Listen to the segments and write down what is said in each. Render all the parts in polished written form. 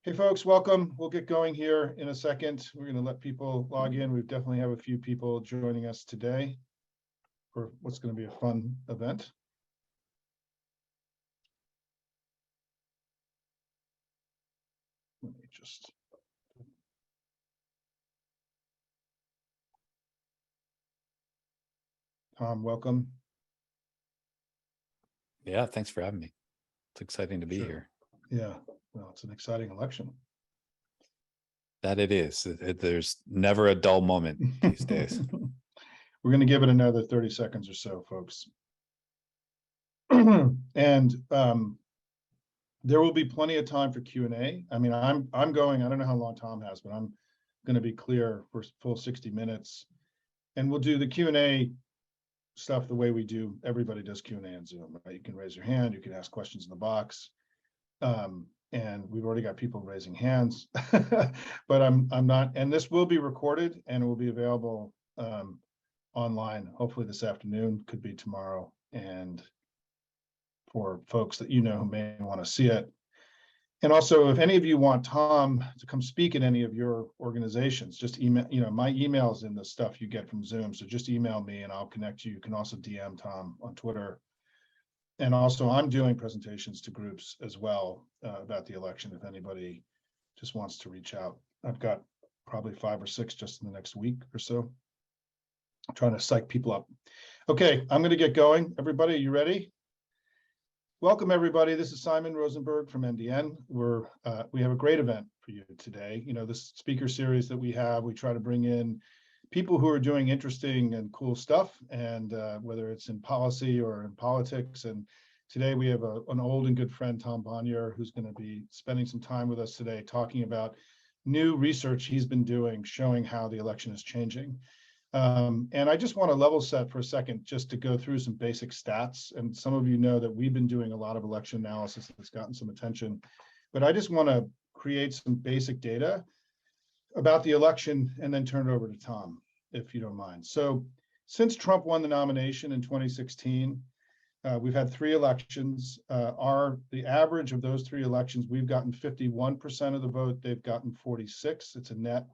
Hey folks, welcome. We'll get going here in a second. We're going to let people log in. We definitely have a few people joining us today for what's going to be a fun event. Let me just. Tom, welcome. Yeah, thanks for having me. It's exciting to be Sure. here. Yeah, well, it's an exciting election. That it is. There's never a dull moment these days. We're going to give it another 30 seconds or so, folks. And there will be plenty of time for Q&A. I mean, I'm going, I don't know how long Tom has, but I'm going to be clear for full 60 minutes. And we'll do the Q&A stuff the way we do. Everybody does Q&A on Zoom, right? You can raise your hand, you can ask questions in the box. And we've already got people raising hands, but I'm not, and this will be recorded and it will be available online, hopefully this afternoon, could be tomorrow. And for folks that you know who may want to see it. And also, if any of you want Tom to come speak at any of your organizations, just email, my email is in the stuff you get from Zoom. So just email me and I'll connect you. You can also DM Tom on Twitter. And also I'm doing presentations to groups as well about the election. If anybody just wants to reach out, I've got probably 5 or 6 just in the next week or so. I'm trying to psych people up. Okay, I'm going to get going. Everybody, are you ready? Welcome, everybody. This is Simon Rosenberg from NDN. We have a great event for you today. This speaker series that we have, we try to bring in people who are doing interesting and cool stuff, and whether it's in policy or in politics. And today we have an old and good friend, Tom Bonier, who's going to be spending some time with us today talking about new research he's been doing, showing how the election is changing. And I just want to level set for a second, just to go through some basic stats. And some of you know that we've been doing a lot of election analysis that's gotten some attention, but I just want to create some basic data about the election and then turn it over to Tom, if you don't mind. So since Trump won the nomination in 2016, we've had 3 elections. The average of those 3 elections, we've gotten 51% of the vote. They've gotten 46. It's a net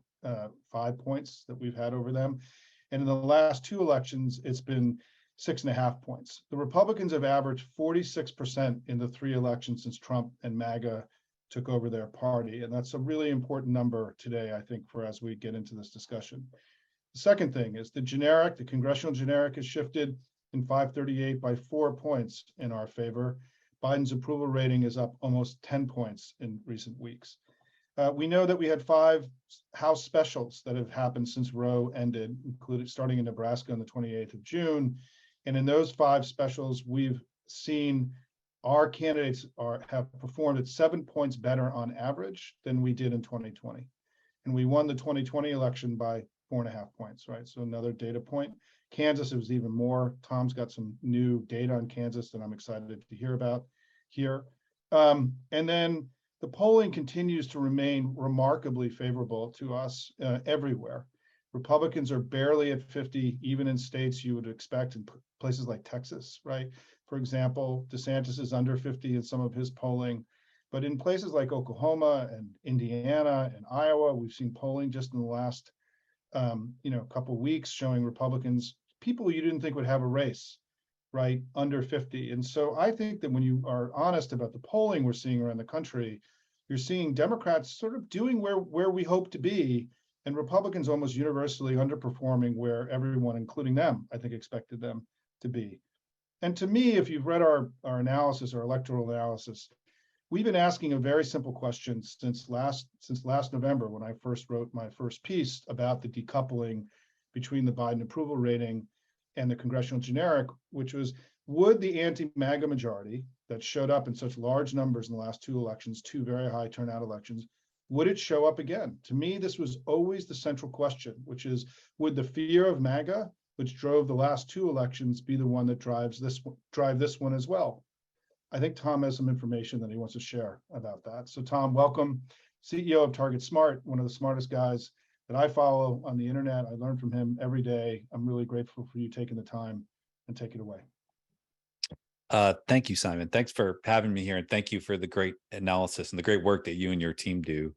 5 points that we've had over them. And in the last 2 elections, it's been 6.5 points. The Republicans have averaged 46% in the 3 elections since Trump and MAGA took over their party. And that's a really important number today, I think, for as we get into this discussion. The second thing is the congressional generic has shifted in 538 by 4 points in our favor. Biden's approval rating is up almost 10 points in recent weeks. We know that we had 5 House specials that have happened since Roe ended, including starting in Nebraska on the 28th of June. And in those 5 specials, we've seen our candidates have performed at 7 points better on average than we did in 2020. And we won the 2020 election by 4.5 points, right? So another data point. Kansas, it was even more. Tom's got some new data on Kansas that I'm excited to hear about here. And then the polling continues to remain remarkably favorable to us everywhere. Republicans are barely at 50, even in states you would expect, in places like Texas, right? For example, DeSantis is under 50 in some of his polling, but in places like Oklahoma and Indiana and Iowa, we've seen polling just in the last couple of weeks showing Republicans, people you didn't think would have a race, right, under 50. And so I think that when you are honest about the polling we're seeing around the country, you're seeing Democrats sort of doing where we hope to be, and Republicans almost universally underperforming where everyone, including them, I think expected them to be. And to me, if you've read our analysis, our electoral analysis, we've been asking a very simple question since last November, when I first wrote my first piece about the decoupling between the Biden approval rating and the congressional generic, which was, would the anti-MAGA majority that showed up in such large numbers in the last 2 elections, 2 very high turnout elections, would it show up again? To me, this was always the central question, which is, would the fear of MAGA, which drove the last 2 elections, be the one that drive this one as well? I think Tom has some information that he wants to share about that. So Tom, welcome. CEO of Target Smart, one of the smartest guys that I follow on the internet. I learn from him every day. I'm really grateful for you taking the time, and take it away. Thank you, Simon. Thanks for having me here, and thank you for the great analysis and the great work that you and your team do.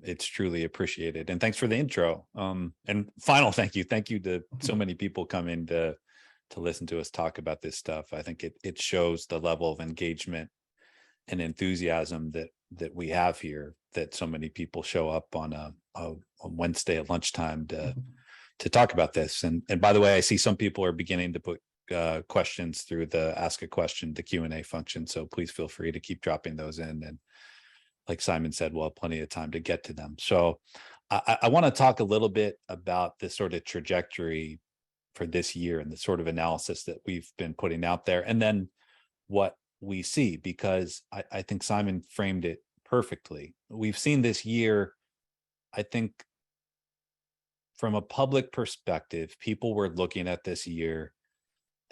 It's truly appreciated. And thanks for the intro. And final thank you to so many people coming to listen to us talk about this stuff. I think it shows the level of engagement and enthusiasm that we have here, that so many people show up on a Wednesday at lunchtime to talk about this. And by the way, I see some people are beginning to put questions through the ask a question, the Q&A function. So please feel free to keep dropping those in. And like Simon said, we'll have plenty of time to get to them. So I want to talk a little bit about this sort of trajectory for this year and the sort of analysis that we've been putting out there, and then what we see, because I think Simon framed it perfectly. We've seen this year, I think, from a public perspective, people were looking at this year,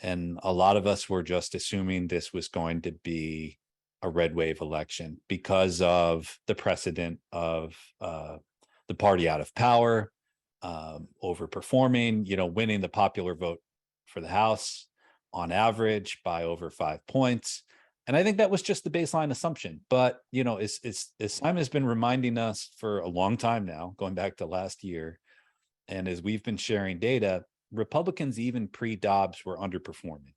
and a lot of us were just assuming this was going to be a red wave election because of the precedent of the party out of power, overperforming, winning the popular vote for the House on average by over 5 points. And I think that was just the baseline assumption. But, as Simon has been reminding us for a long time now, going back to last year, and as we've been sharing data, Republicans, even pre-Dobbs, were underperforming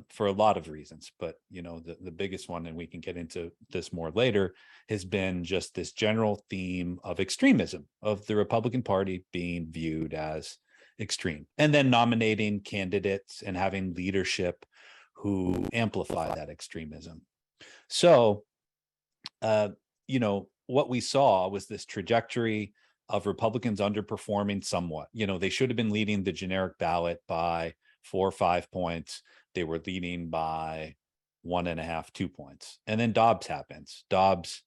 for a lot of reasons. But, the biggest one, and we can get into this more later, has been just this general theme of extremism, of the Republican Party being viewed as extreme, and then nominating candidates and having leadership who amplify that extremism. So, what we saw was this trajectory of Republicans underperforming somewhat. They should have been leading the generic ballot by 4 or 5 points. They were leading by 1.5, 2 points. And then Dobbs happens. Dobbs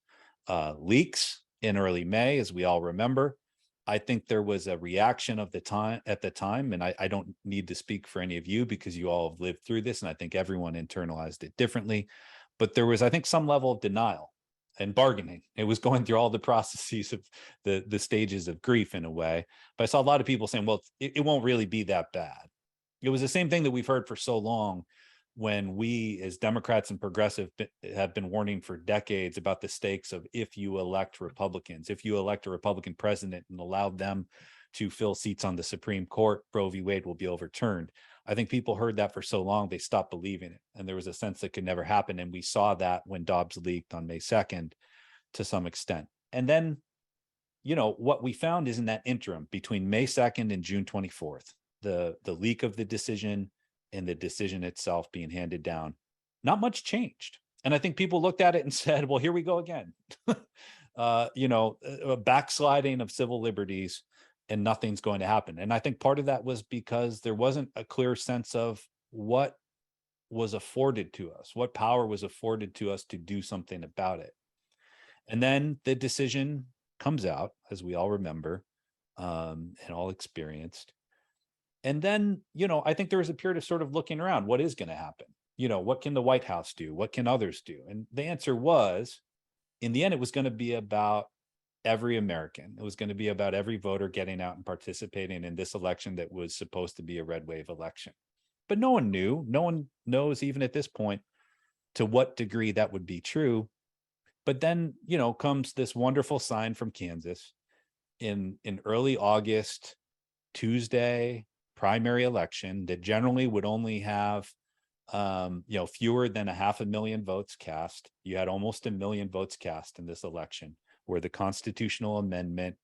leaks in early May, as we all remember. I think there was a reaction at the time, and I don't need to speak for any of you because you all have lived through this, and I think everyone internalized it differently. But there was, I think, some level of denial and bargaining. It was going through all the processes of the stages of grief in a way. But I saw a lot of people saying, well, it won't really be that bad. It was the same thing that we've heard for so long, when we as Democrats and progressive have been warning for decades about the stakes of, if you elect Republicans, if you elect a Republican president and allow them to fill seats on the Supreme Court, Roe v. Wade will be overturned. I think people heard that for so long, they stopped believing it. And there was a sense that could never happen. And we saw that when Dobbs leaked on May 2nd to some extent. And then, what we found is in that interim between May 2nd and June 24th, the leak of the decision and the decision itself being handed down, not much changed. And I think people looked at it and said, well, here we go again. A backsliding of civil liberties, and nothing's going to happen. And I think part of that was because there wasn't a clear sense of what was afforded to us, what power was afforded to us to do something about it. And then the decision comes out, as we all remember, and all experienced. And then, I think there was a period of sort of looking around. What is going to happen? What can the White House do? What can others do? And the answer was, in the end, it was going to be about every American. It was going to be about every voter getting out and participating in this election that was supposed to be a red wave election. But no one knew. No one knows, even at this point, to what degree that would be true. But then, comes this wonderful sign from Kansas in early August, Tuesday primary election that generally would only have fewer than 500,000 votes cast. You had almost 1 million votes cast in this election, where the constitutional amendment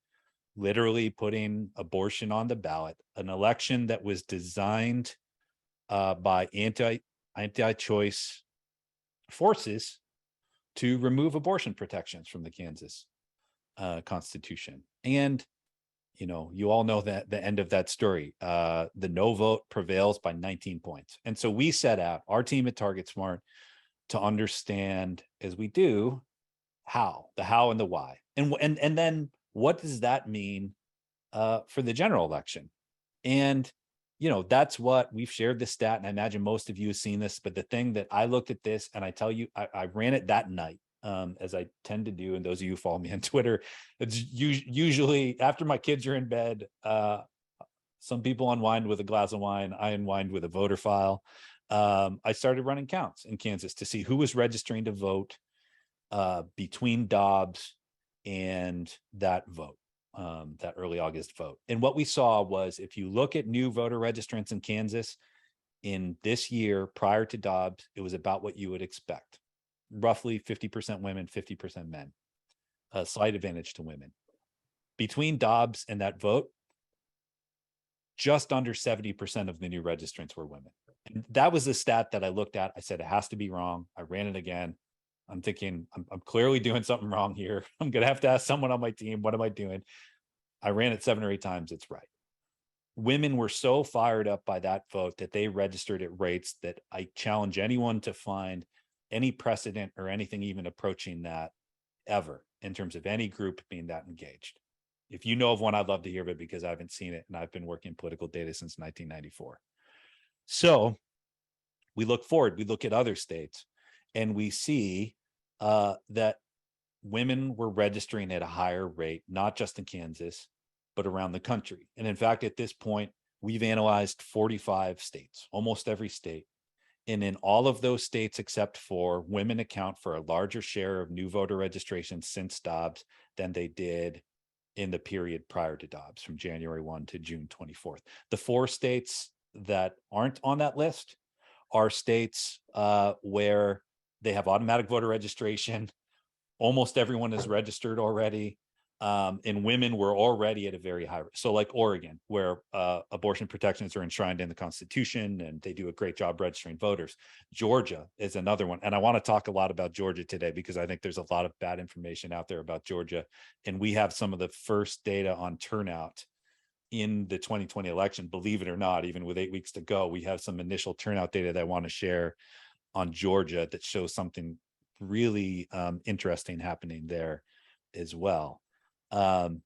literally putting abortion on the ballot, an election that was designed by anti-choice forces to remove abortion protections from the Kansas Constitution. And you all know that the end of that story. The no vote prevails by 19 points. And so we set out, our team at Target Smart, to understand, as we do, the how and the why. And then what does that mean for the general election? And, that's what we've shared this stat, and I imagine most of you have seen this, but the thing that I looked at this, and I tell you, I ran it that night, as I tend to do. And those of you who follow me on Twitter, it's usually after my kids are in bed. Some people unwind with a glass of wine. I unwind with a voter file. I started running counts in Kansas to see who was registering to vote between Dobbs and that vote, that early August vote. And what we saw was, if you look at new voter registrants in Kansas in this year prior to Dobbs, it was about what you would expect. Roughly 50% women, 50% men, a slight advantage to women. Between Dobbs and that vote, just under 70% of the new registrants were women. And that was the stat that I looked at. I said, it has to be wrong. I ran it again. I'm thinking, I'm clearly doing something wrong here. I'm going to have to ask someone on my team, what am I doing? I ran it 7 or 8 times. It's right. Women were so fired up by that vote that they registered at rates that I challenge anyone to find any precedent or anything even approaching that ever in terms of any group being that engaged. If you know of one, I'd love to hear of it, because I haven't seen it, and I've been working political data since 1994. So we look forward, we look at other states, and we see that women were registering at a higher rate, not just in Kansas, but around the country. And in fact, at this point, we've analyzed 45 states, almost every state. And in all of those states, except for, women account for a larger share of new voter registrations since Dobbs than they did in the period prior to Dobbs, from January 1 to June 24th. The 4 states that aren't on that list are states where they have automatic voter registration. Almost everyone is registered already. And women were already at a very high rate. So like Oregon, where abortion protections are enshrined in the Constitution, and they do a great job registering voters. Georgia is another one. And I want to talk a lot about Georgia today, because I think there's a lot of bad information out there about Georgia. And we have some of the first data on turnout in the 2020 election, believe it or not. Even with 8 weeks to go, we have some initial turnout data that I want to share on Georgia that shows something really interesting happening there as well. And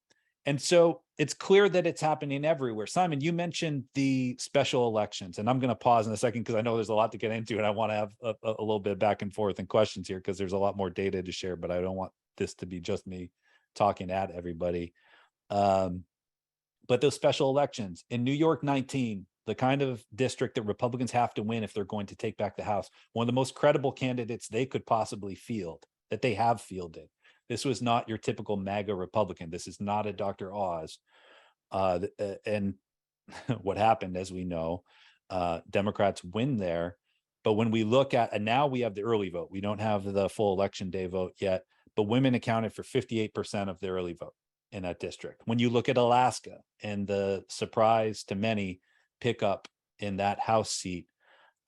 so it's clear that it's happening everywhere. Simon, you mentioned the special elections, and I'm going to pause in a second because I know there's a lot to get into, and I want to have a little bit back and forth and questions here, because there's a lot more data to share, but I don't want this to be just me talking at everybody. But those special elections in New York 19, the kind of district that Republicans have to win if they're going to take back the House, one of the most credible candidates they could possibly field, that they have fielded. This was not your typical MAGA Republican. This is not a Dr. Oz. And what happened, as we know, Democrats win there. But when we look at, and now we have the early vote, we don't have the full election day vote yet, but women accounted for 58% of the early vote in that district. When you look at Alaska and the surprise to many pickup in that House seat,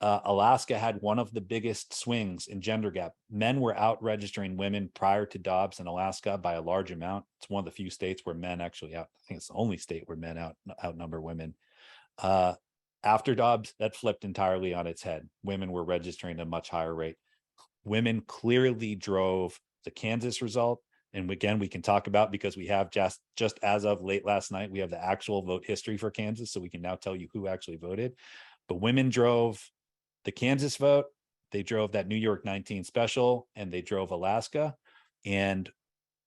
Alaska had one of the biggest swings in gender gap. Men were out registering women prior to Dobbs in Alaska by a large amount. It's one of the few states where men actually I think it's the only state where men outnumber women. After Dobbs, that flipped entirely on its head. Women were registering at a much higher rate. Women clearly drove the Kansas result. And again, we can talk about, because we have just as of late last night, we have the actual vote history for Kansas. So we can now tell you who actually voted. But women drove the Kansas vote, they drove that New York 19 special, and they drove Alaska. And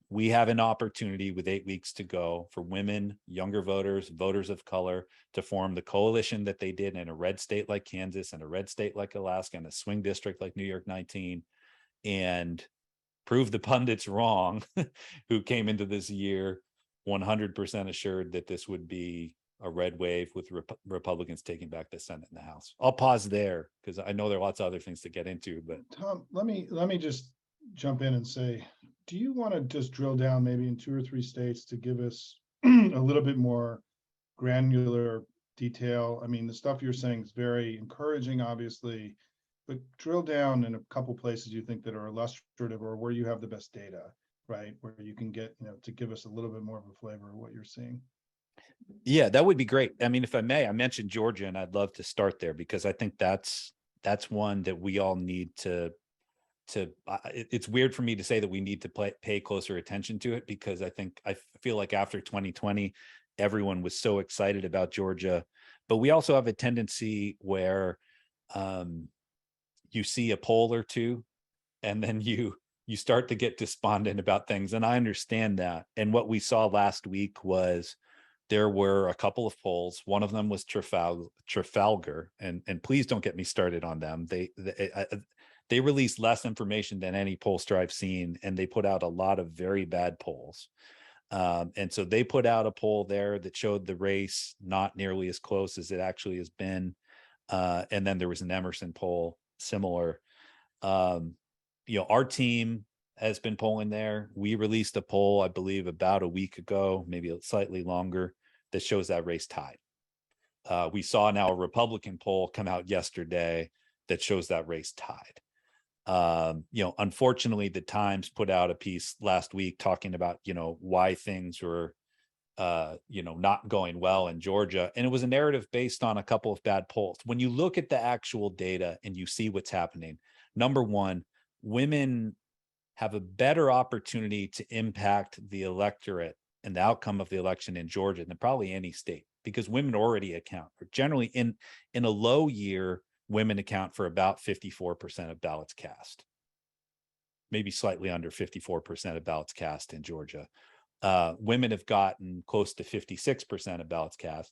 we have an opportunity with 8 weeks to go for women, younger voters, voters of color, to form the coalition that they did in a red state like Kansas, and a red state like Alaska, and a swing district like New York 19, and prove the pundits wrong who came into this year 100% assured that this would be a red wave with Republicans taking back the Senate and the House. I'll pause there because I know there are lots of other things to get into. But Tom, let me just jump in and say, do you want to just drill down maybe in 2 or 3 states to give us a little bit more granular detail? I mean, the stuff you're saying is very encouraging, obviously, but drill down in a couple places you think that are illustrative, or where you have the best data, right? Where you can get, to give us a little bit more of a flavor of what you're seeing. Yeah, that would be great. I mean, if I may, I mentioned Georgia, and I'd love to start there, because I think that's one that we all need to it's weird for me to say that we need to pay closer attention to it, because I feel like after 2020, everyone was so excited about Georgia. But we also have a tendency where you see a poll or two, and then you start to get despondent about things. And I understand that. And what we saw last week was there were a couple of polls. One of them was Trafalgar, and please don't get me started on them. They released less information than any pollster I've seen, and they put out a lot of very bad polls. And so they put out a poll there that showed the race not nearly as close as it actually has been. And then there was an Emerson poll similar. Our team has been polling there. We released a poll, I believe, about a week ago, maybe slightly longer, that shows that race tied. We saw now a Republican poll come out yesterday that shows that race tied. Unfortunately, the Times put out a piece last week talking about, why things were, not going well in Georgia. And it was a narrative based on a couple of bad polls. When you look at the actual data and you see what's happening, number one, women have a better opportunity to impact the electorate and the outcome of the election in Georgia than probably any state, because women already account for, generally in a low year, women account for about 54% of ballots cast, maybe slightly under 54% of ballots cast in Georgia. Women have gotten close to 56% of ballots cast.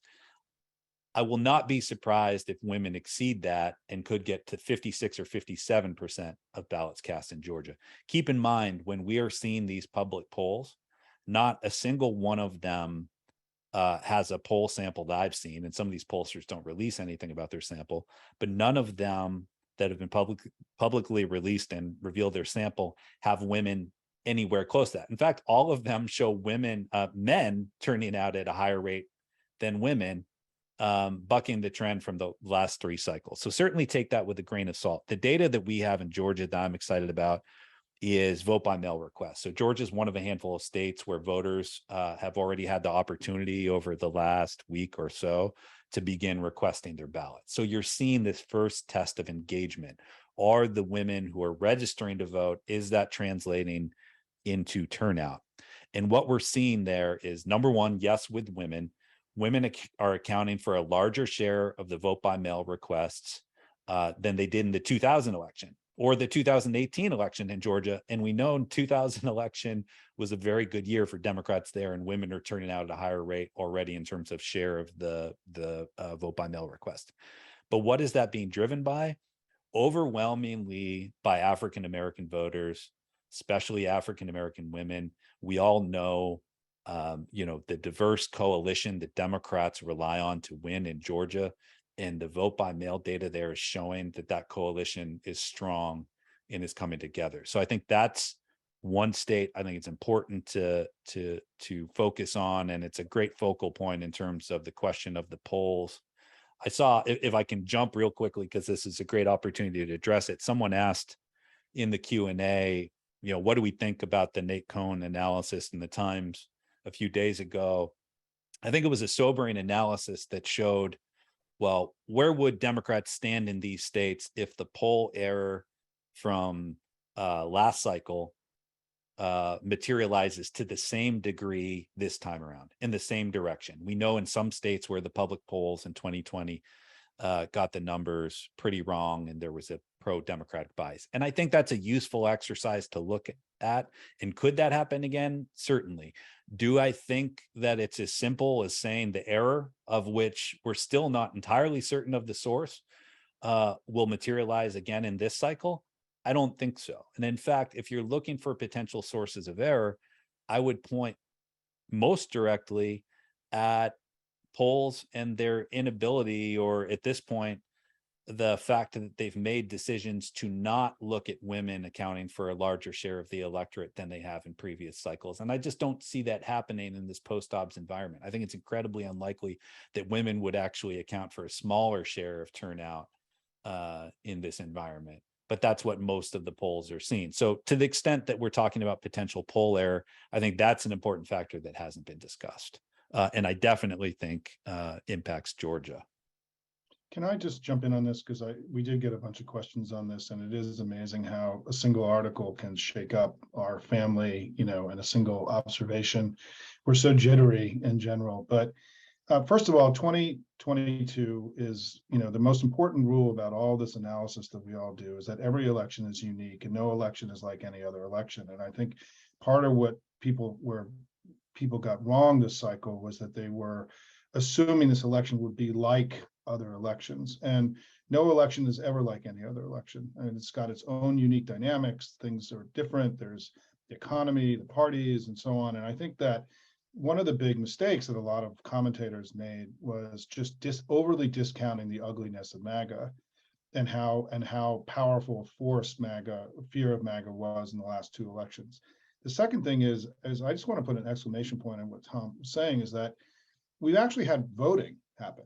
I will not be surprised if women exceed that and could get to 56 or 57% of ballots cast in Georgia. Keep in mind, when we are seeing these public polls, not a single one of them has a poll sample that I've seen, and some of these pollsters don't release anything about their sample, but none of them that have been publicly released and reveal their sample have women anywhere close to that. In fact, all of them show men turning out at a higher rate than women, bucking the trend from the last three cycles. So certainly take that with a grain of salt. The data that we have in Georgia that I'm excited about is vote by mail requests. So Georgia is one of a handful of states where voters have already had the opportunity over the last week or so to begin requesting their ballots. So you're seeing this first test of engagement. Are the women who are registering to vote, is that translating into turnout? And what we're seeing there is, number one, yes, with women are accounting for a larger share of the vote by mail requests than they did in the 2000 election or the 2018 election in Georgia. And we know 2000 election was a very good year for Democrats there, and women are turning out at a higher rate already in terms of share of the vote by mail request. But what is that being driven by? Overwhelmingly by African-American voters, especially African-American women. We all know, the diverse coalition that Democrats rely on to win in Georgia, and the vote by mail data there is showing that coalition is strong and is coming together. So I think that's one state I think it's important to focus on, and it's a great focal point in terms of the question of the polls. I saw, if I can jump real quickly, because this is a great opportunity to address it. Someone asked in the Q&A, what do we think about the Nate Cohn analysis in the Times a few days ago? I think it was a sobering analysis that showed, well, where would Democrats stand in these states if the poll error from last cycle materializes to the same degree this time around, in the same direction? We know in some states where the public polls in 2020 got the numbers pretty wrong, and there was a pro-Democratic bias. And I think that's a useful exercise to look at. And could that happen again? Certainly. Do I think that it's as simple as saying the error, of which we're still not entirely certain of the source, will materialize again in this cycle? I don't think so. And in fact, if you're looking for potential sources of error, I would point most directly at polls and their inability, or at this point, the fact that they've made decisions to not look at women accounting for a larger share of the electorate than they have in previous cycles. And I just don't see that happening in this post-Dobbs environment. I think it's incredibly unlikely that women would actually account for a smaller share of turnout in this environment. But that's what most of the polls are seeing. So to the extent that we're talking about potential poll error, I think that's an important factor that hasn't been discussed. And I definitely think impacts Georgia. Can I just jump in on this? Because we did get a bunch of questions on this, and it is amazing how a single article can shake up our family, and a single observation. We're so jittery in general. But first of all, 2022 is, the most important rule about all this analysis that we all do is that every election is unique and no election is like any other election. And I think part of what people people got wrong this cycle was that they were assuming this election would be like other elections. And no election is ever like any other election. I mean, it's got its own unique dynamics. Things are different. There's the economy, the parties, and so on. And I think that one of the big mistakes that a lot of commentators made was just overly discounting the ugliness of MAGA and how powerful a force fear of MAGA was in the last two elections. The second thing is I just want to put an exclamation point on what Tom was saying, is that we've actually had voting happen,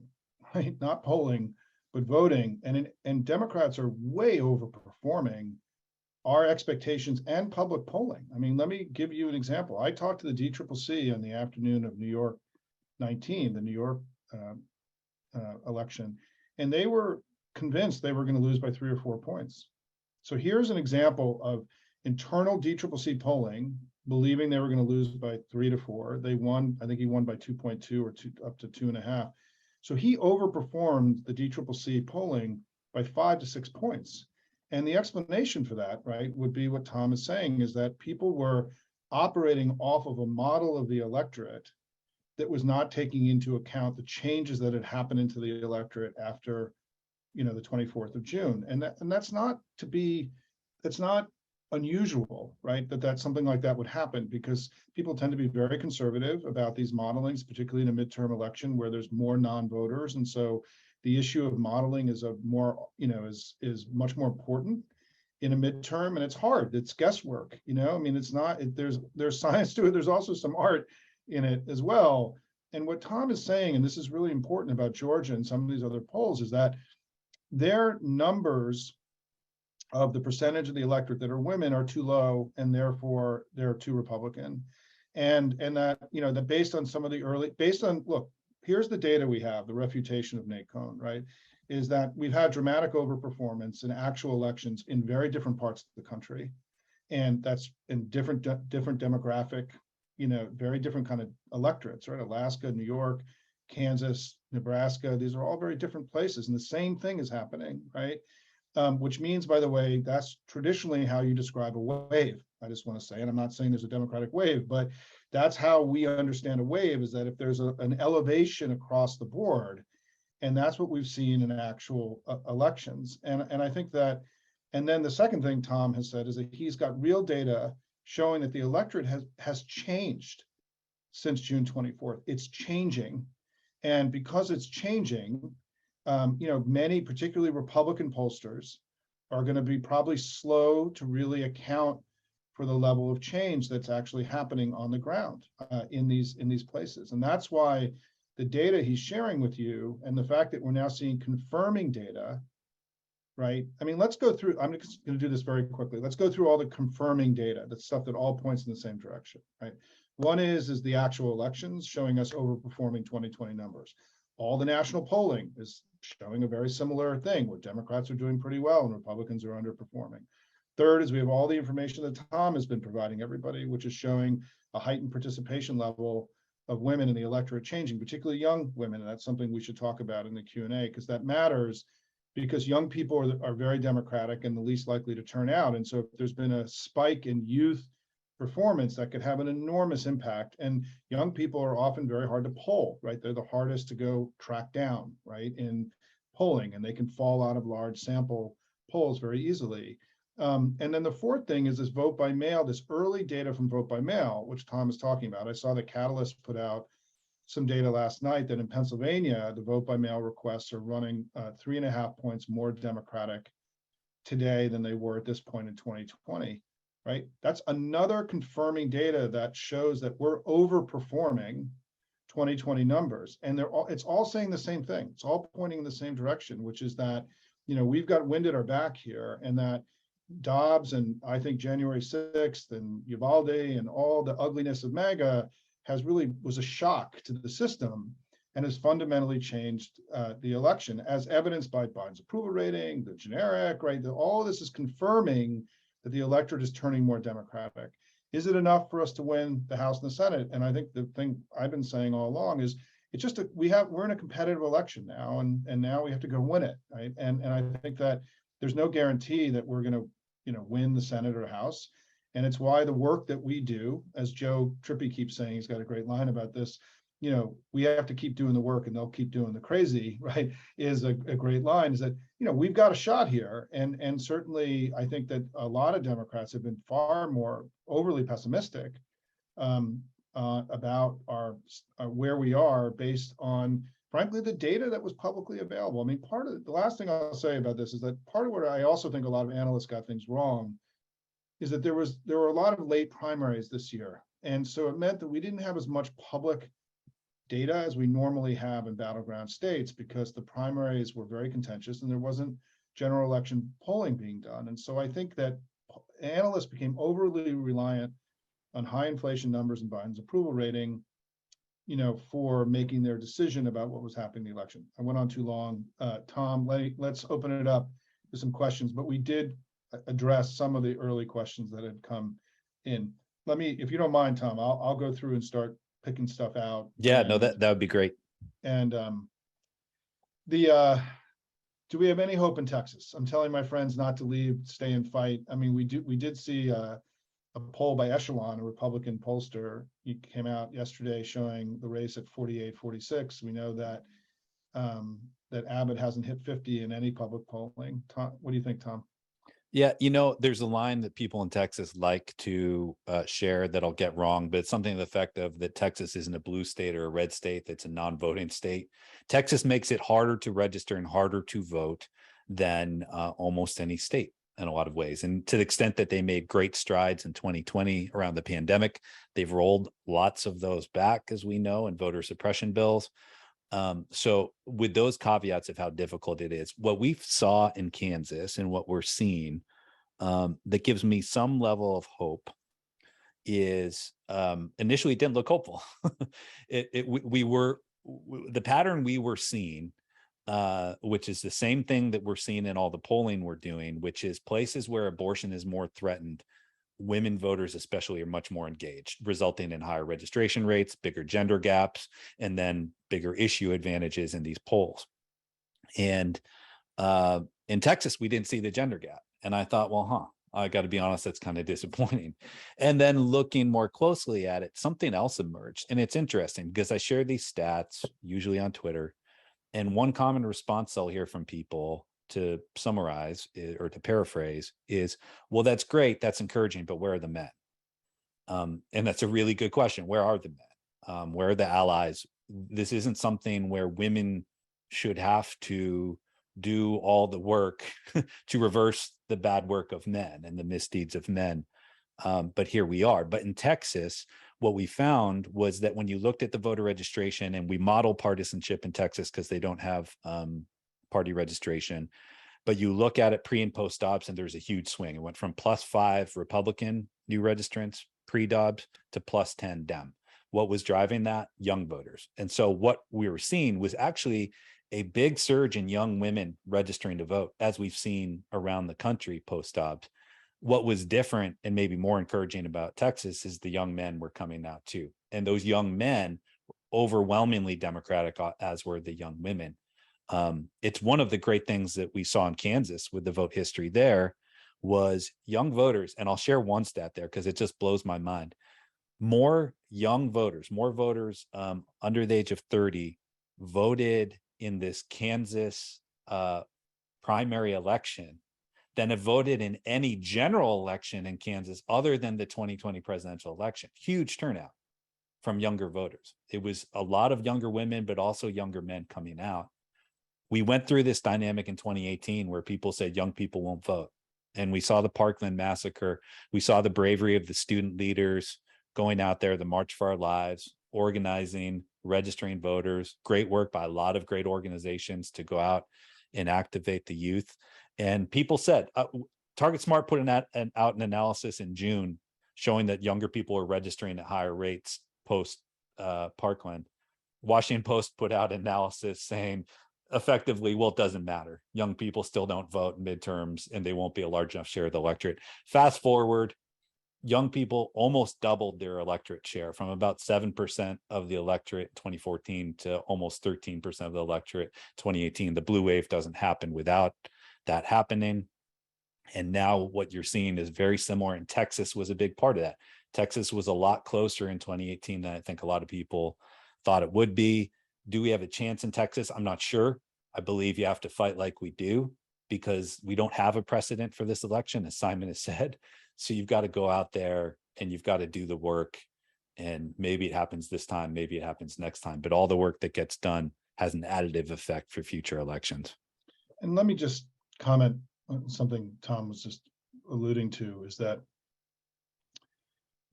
right? Not polling, but voting, and Democrats are way overperforming our expectations and public polling. I mean, let me give you an example. I talked to the DCCC on the afternoon of New York 19, the New York election, and they were convinced they were going to lose by 3 or 4 points. So here's an example of internal DCCC polling believing they were going to lose by 3 to 4. They won. I think he won by 2.2 or up to 2.5. So he overperformed the DCCC polling by 5 to 6 points. And the explanation for that, right, would be what Tom is saying, is that people were operating off of a model of the electorate that was not taking into account the changes that had happened into the electorate after, the 24th of June. And that's not it's not unusual, right? That something like that would happen, because people tend to be very conservative about these modelings, particularly in a midterm election where there's more non-voters. And so the issue of modeling is is much more important in a midterm, and it's hard. It's guesswork, I mean, it's not, there's science to it. There's also some art in it as well. And what Tom is saying, and this is really important about Georgia and some of these other polls, is that their numbers of the percentage of the electorate that are women are too low, and therefore they're too Republican. And that, that based on some of the look, here's the data we have, the refutation of Nate Cohn, right, is that we've had dramatic overperformance in actual elections in very different parts of the country. And that's in different demographic, very different kind of electorates, right? Alaska, New York, Kansas, Nebraska, these are all very different places. And the same thing is happening, right? Which means, by the way, that's traditionally how you describe a wave. I just want to say, and I'm not saying there's a Democratic wave, but that's how we understand a wave, is that if there's an elevation across the board, and that's what we've seen in actual elections. And I think that, and then the second thing Tom has said is that he's got real data showing that the electorate has changed since June 24th. It's changing. And because it's changing, many, particularly Republican pollsters, are going to be probably slow to really account for the level of change that's actually happening on the ground in these places. And that's why the data he's sharing with you, and the fact that we're now seeing confirming data, right? I mean, let's go through, I'm just going to do this very quickly. Let's go through all the confirming data, the stuff that all points in the same direction, right? One is the actual elections showing us overperforming 2020 numbers. All the national polling is showing a very similar thing, where Democrats are doing pretty well and Republicans are underperforming. Third is we have all the information that Tom has been providing everybody, which is showing a heightened participation level of women in the electorate changing, particularly young women. And that's something we should talk about in the Q&A, because that matters, because young people are very democratic and the least likely to turn out. And so if there's been a spike in youth performance, that could have an enormous impact. And young people are often very hard to poll, right? They're the hardest to go track down, right, in polling, and they can fall out of large sample polls very easily. And then the fourth thing is this vote by mail, this early data from vote by mail, which Tom is talking about. I saw the Catalyst put out some data last night that in Pennsylvania, the vote by mail requests are running 3.5 points more Democratic today than they were at this point in 2020, right? That's another confirming data that shows that we're overperforming 2020 numbers. And it's all saying the same thing. It's all pointing in the same direction, which is that, we've got wind at our back here, and that Dobbs and I think January 6th and Uvalde and all the ugliness of MAGA was a shock to the system, and has fundamentally changed the election, as evidenced by Biden's approval rating, the generic, right? All of this is confirming that the electorate is turning more Democratic. Is it enough for us to win the House and the Senate? And I think the thing I've been saying all along is it's just we're in a competitive election now, and now we have to go win it, right? And I think that there's no guarantee that we're going to win the Senate or House. And it's why the work that we do, as Joe Trippi keeps saying, he's got a great line about this, we have to keep doing the work and they'll keep doing the crazy, right? Is a great line, is that, we've got a shot here. And certainly I think that a lot of Democrats have been far more overly pessimistic about our where we are based on, frankly, the data that was publicly available. I mean, part of the last thing I'll say about this is that part of what I also think a lot of analysts got things wrong is that there were a lot of late primaries this year. And so it meant that we didn't have as much public data as we normally have in battleground states, because the primaries were very contentious and there wasn't general election polling being done. And so I think that analysts became overly reliant on high inflation numbers and Biden's approval rating, for making their decision about what was happening in the election. I went on too long. Tom, let's open it up to some questions, but we did address some of the early questions that had come in. Let me, if you don't mind, Tom, I'll go through and start picking stuff out. Yeah, no, that would be great. And do we have any hope in Texas? I'm telling my friends not to leave, stay and fight. I mean, we did see a poll by Echelon, a Republican pollster. He came out yesterday showing the race at 48-46. We know that that Abbott hasn't hit 50 in any public polling. Tom, what do you think, Tom? Yeah, there's a line that people in Texas like to share that I'll get wrong, but it's something to the effect of that Texas isn't a blue state or a red state, that's a non-voting state. Texas makes it harder to register and harder to vote than almost any state in a lot of ways. And to the extent that they made great strides in 2020 around the pandemic, they've rolled lots of those back, as we know, in voter suppression bills. So with those caveats of how difficult it is, what we saw in Kansas and what we're seeing that gives me some level of hope is initially it didn't look hopeful. The pattern we were seeing, which is the same thing that we're seeing in all the polling we're doing, which is places where abortion is more threatened, women voters especially are much more engaged, resulting in higher registration rates, bigger gender gaps, and then bigger issue advantages in these polls. And in Texas, we didn't see the gender gap. And I thought, well, I got to be honest, that's kind of disappointing. And then looking more closely at it, something else emerged. And it's interesting because I share these stats, usually on Twitter. And one common response I'll hear from people, to summarize or to paraphrase, is, well, that's great, that's encouraging, but where are the men? And that's a really good question. Where are the men? Where are the allies? This isn't something where women should have to do all the work to reverse the bad work of men and the misdeeds of men. But here we are. But in Texas, what we found was that when you looked at the voter registration, and we model partisanship in Texas because they don't have party registration, but you look at it pre and post Dobbs, and there's a huge swing. It went from +5 Republican new registrants pre-Dobbs to +10 Dem. What was driving that? Young voters. And so what we were seeing was actually a big surge in young women registering to vote, as we've seen around the country post-Dobbs. What was different and maybe more encouraging about Texas is the young men were coming out too. And those young men were overwhelmingly Democratic, as were the young women. It's one of the great things that we saw in Kansas with the vote history there was young voters. And I'll share one stat there because it just blows my mind. More young voters, more voters under the age of 30 voted in this Kansas primary election than have voted in any general election in Kansas other than the 2020 presidential election. Huge turnout from younger voters. It was a lot of younger women, but also younger men coming out. We went through this dynamic in 2018 where people said young people won't vote. And we saw the Parkland massacre. We saw the bravery of the student leaders going out there, the March for Our Lives, organizing, registering voters, great work by a lot of great organizations to go out and activate the youth. And people said, Target Smart put out an analysis in June showing that younger people are registering at higher rates post Parkland. Washington Post put out analysis saying effectively, well, it doesn't matter. Young people still don't vote in midterms and they won't be a large enough share of the electorate. Fast forward, young people almost doubled their electorate share from about 7% of the electorate in 2014 to almost 13% of the electorate 2018. The blue wave doesn't happen without that happening. And now what you're seeing is very similar, and Texas was a big part of that. Texas was a lot closer in 2018 than I think a lot of people thought it would be. Do we have a chance in Texas? I'm not sure. I believe you have to fight like we do, because we don't have a precedent for this election, as Simon has said. So you've got to go out there and you've got to do the work. And maybe it happens this time, maybe it happens next time, but all the work that gets done has an additive effect for future elections. And let me just comment on something Tom was just alluding to, is that,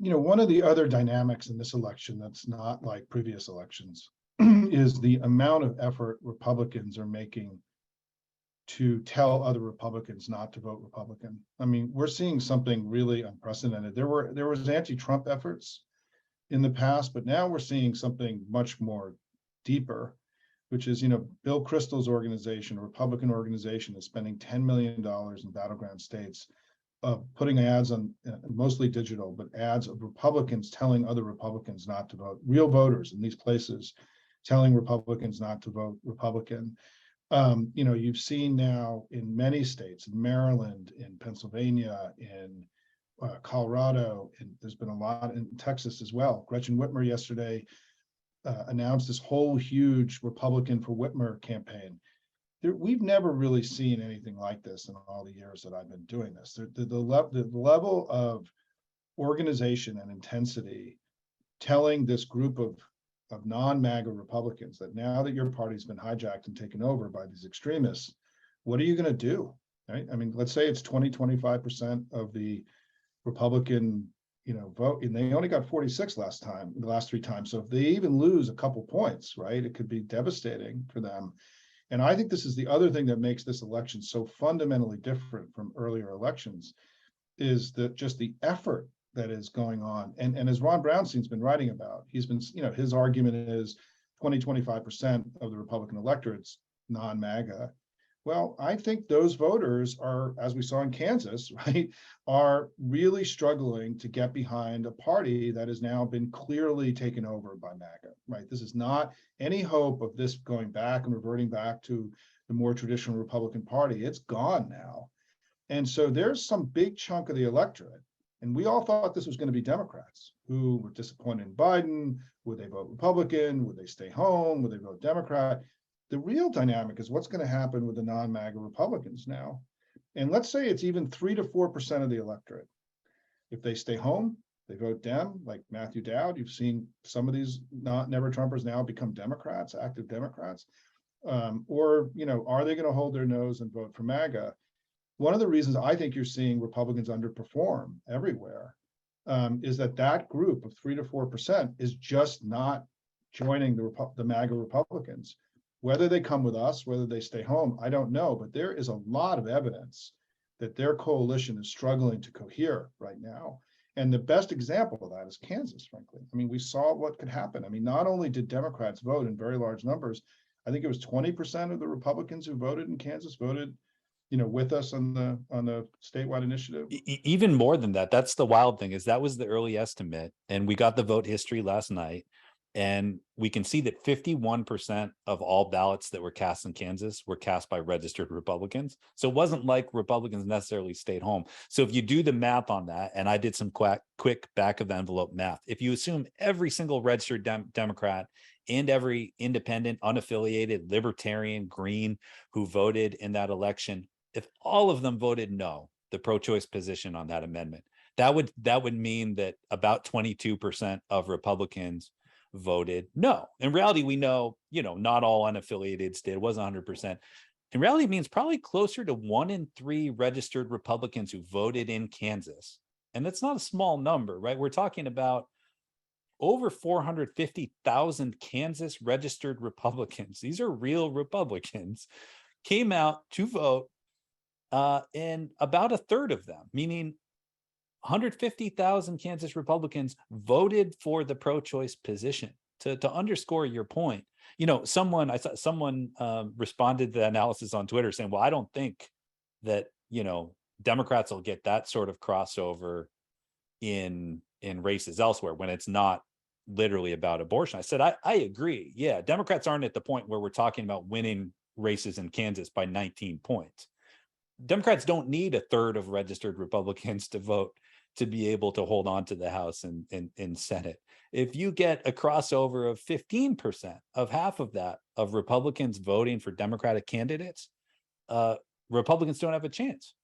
one of the other dynamics in this election that's not like previous elections is the amount of effort Republicans are making to tell other Republicans not to vote Republican. I mean, we're seeing something really unprecedented. There was anti-Trump efforts in the past, but now we're seeing something much more deeper, which is, Bill Kristol's organization, a Republican organization, is spending $10 million in battleground states, putting ads on, mostly digital, but ads of Republicans telling other Republicans not to vote, real voters in these places telling Republicans not to vote Republican. You've seen now in many states, in Maryland, in Pennsylvania, in Colorado, and there's been a lot in Texas as well. Gretchen Whitmer yesterday announced this whole huge Republican for Whitmer campaign. We've never really seen anything like this in all the years that I've been doing this. The level of organization and intensity telling this group of non-MAGA Republicans that now that your party's been hijacked and taken over by these extremists, what are you going to do? Right? I mean, let's say it's 25% of the Republican, vote, and they only got 46 the last three times. So if they even lose a couple points, right, it could be devastating for them. And I think this is the other thing that makes this election so fundamentally different from earlier elections, is that just the effort that is going on. And as Ron Brownstein's been writing about, he's been, his argument is 25% of the Republican electorate's non-MAGA. Well, I think those voters are, as we saw in Kansas, right, are really struggling to get behind a party that has now been clearly taken over by MAGA, right? This is not any hope of this going back and reverting back to the more traditional Republican Party. It's gone now. And so there's some big chunk of the electorate, and we all thought this was going to be Democrats who were disappointed in Biden. Would they vote Republican? Would they stay home? Would they vote Democrat? The real dynamic is what's going to happen with the non-MAGA Republicans now. And let's say it's even 3 to 4% of the electorate. If they stay home, they vote Dem, like Matthew Dowd. You've seen some of these never Trumpers now become Democrats, active Democrats. Or, are they going to hold their nose and vote for MAGA? One of the reasons I think you're seeing Republicans underperform everywhere is that group of 3 to 4% is just not joining the MAGA Republicans. Whether they come with us, whether they stay home, I don't know, but there is a lot of evidence that their coalition is struggling to cohere right now. And the best example of that is Kansas, frankly. I mean, we saw what could happen. I mean, not only did Democrats vote in very large numbers, I think it was 20% of the Republicans who voted in Kansas voted, with us on the statewide initiative. Even more than that, that's the wild thing, is that was the early estimate, and we got the vote history last night. And we can see that 51% of all ballots that were cast in Kansas were cast by registered Republicans. So it wasn't like Republicans necessarily stayed home. So if you do the math on that, and I did some quick back of the envelope math, if you assume every single registered Democrat and every independent, unaffiliated, libertarian, green who voted in that election, if all of them voted no, the pro-choice position on that amendment, that would mean that about 22% of Republicans voted no. In reality, we know, not all unaffiliateds did. It wasn't 100%. In reality, it means probably closer to 1 in 3 registered Republicans who voted in Kansas. And that's not a small number, right? We're talking about over 450,000 Kansas registered Republicans. These are real Republicans, came out to vote, and about a third of them, meaning 150,000 Kansas Republicans voted for the pro-choice position. To underscore your point, I saw someone responded to the analysis on Twitter saying, well, I don't think that, Democrats will get that sort of crossover in races elsewhere when it's not literally about abortion. I said, I agree. Yeah, Democrats aren't at the point where we're talking about winning races in Kansas by 19 points. Democrats don't need a third of registered Republicans to vote to be able to hold on to the House and Senate. If you get a crossover of 15%, of half of that, of Republicans voting for Democratic candidates, Republicans don't have a chance.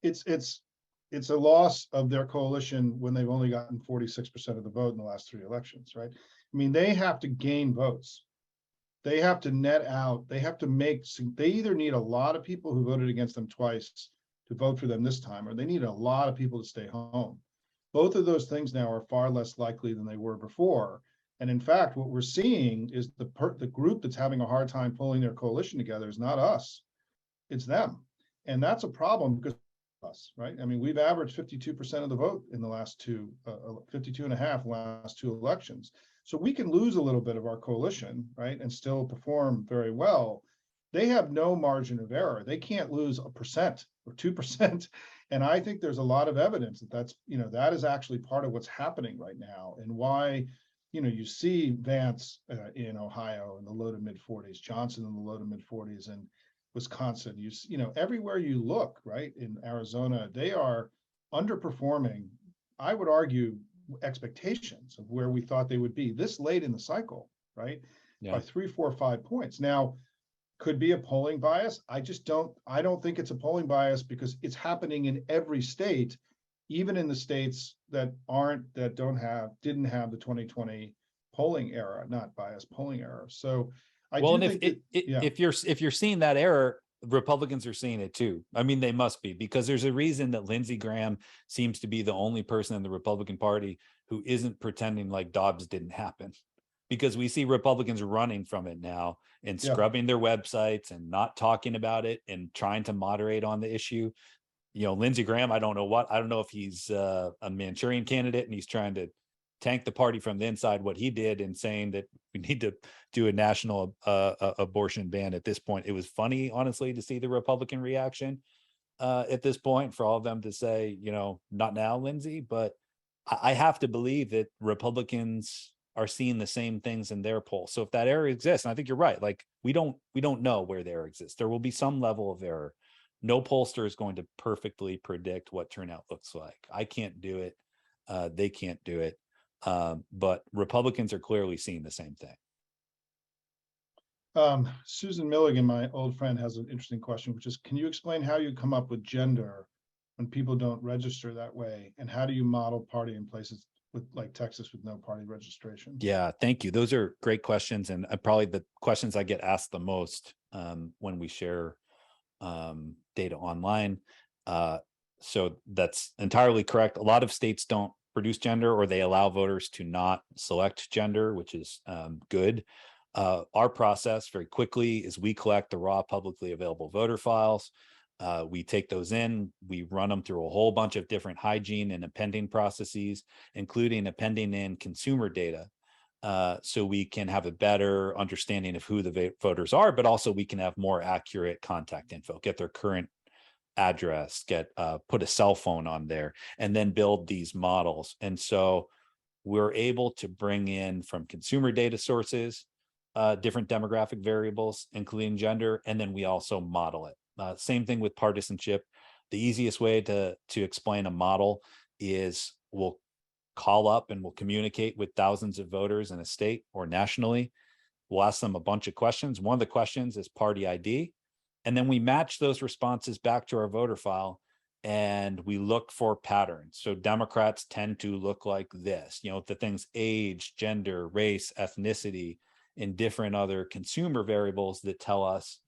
It's a loss of their coalition when they've only gotten 46% of the vote in the last 3 elections, right? I mean, they have to gain votes. They have to net out, they have to they either need a lot of people who voted against them twice to vote for them this time, or they need a lot of people to stay home. Both of those things now are far less likely than they were before. And in fact, what we're seeing is the group that's having a hard time pulling their coalition together is not us, it's them. And that's a problem because of us, right? I mean, we've averaged 52% of the vote in the last 52.5 last 2 elections. So we can lose a little bit of our coalition, right, and still perform very well. They have no margin of error. They can't lose 1% or 2%. And I think there's a lot of evidence that that is actually part of what's happening right now, and why, you see Vance in Ohio in the low to mid 40s, Johnson in the low to mid 40s, and Wisconsin. Everywhere you look, right, in Arizona, they are underperforming, I would argue, expectations of where we thought they would be this late in the cycle, right? Yeah. By 3, 4, 5 points. Now, could be a polling bias. I don't think it's a polling bias because it's happening in every state, even in the states that didn't have the 2020 polling error, not bias, polling error. So if you're seeing that error, Republicans are seeing it too. I mean, they must be, because there's a reason that Lindsey Graham seems to be the only person in the Republican Party who isn't pretending like Dobbs didn't happen, because we see Republicans running from it now and scrubbing their websites and not talking about it and trying to moderate on the issue. Lindsey Graham, I don't know if he's a Manchurian candidate and he's trying to tank the party from the inside, what he did in saying that we need to do a national abortion ban at this point. It was funny, honestly, to see the Republican reaction at this point, for all of them to say, not now, Lindsey. But I have to believe that Republicans are seeing the same things in their polls. So if that error exists, and I think you're right, like we don't know where the error exists. There will be some level of error. No pollster is going to perfectly predict what turnout looks like. I can't do it. They can't do it. But Republicans are clearly seeing the same thing. Susan Milligan, my old friend, has an interesting question, which is, can you explain how you come up with gender when people don't register that way? And how do you model party in places like Texas with no party registration? Yeah, thank you. Those are great questions, and probably the questions I get asked the most when we share data online. So that's entirely correct. A lot of states don't produce gender, or they allow voters to not select gender, which is good. Our process very quickly is we collect the raw publicly available voter files. We take those in, we run them through a whole bunch of different hygiene and appending processes, including appending in consumer data. So we can have a better understanding of who the voters are, but also we can have more accurate contact info, get their current address, put a cell phone on there, and then build these models. And so we're able to bring in from consumer data sources different demographic variables, including gender, and then we also model it. Same thing with partisanship. The easiest way to explain a model is we'll call up and we'll communicate with thousands of voters in a state or nationally. We'll ask them a bunch of questions. One of the questions is party ID. And then we match those responses back to our voter file and we look for patterns. So Democrats tend to look like this, the things age, gender, race, ethnicity, and different other consumer variables that tell us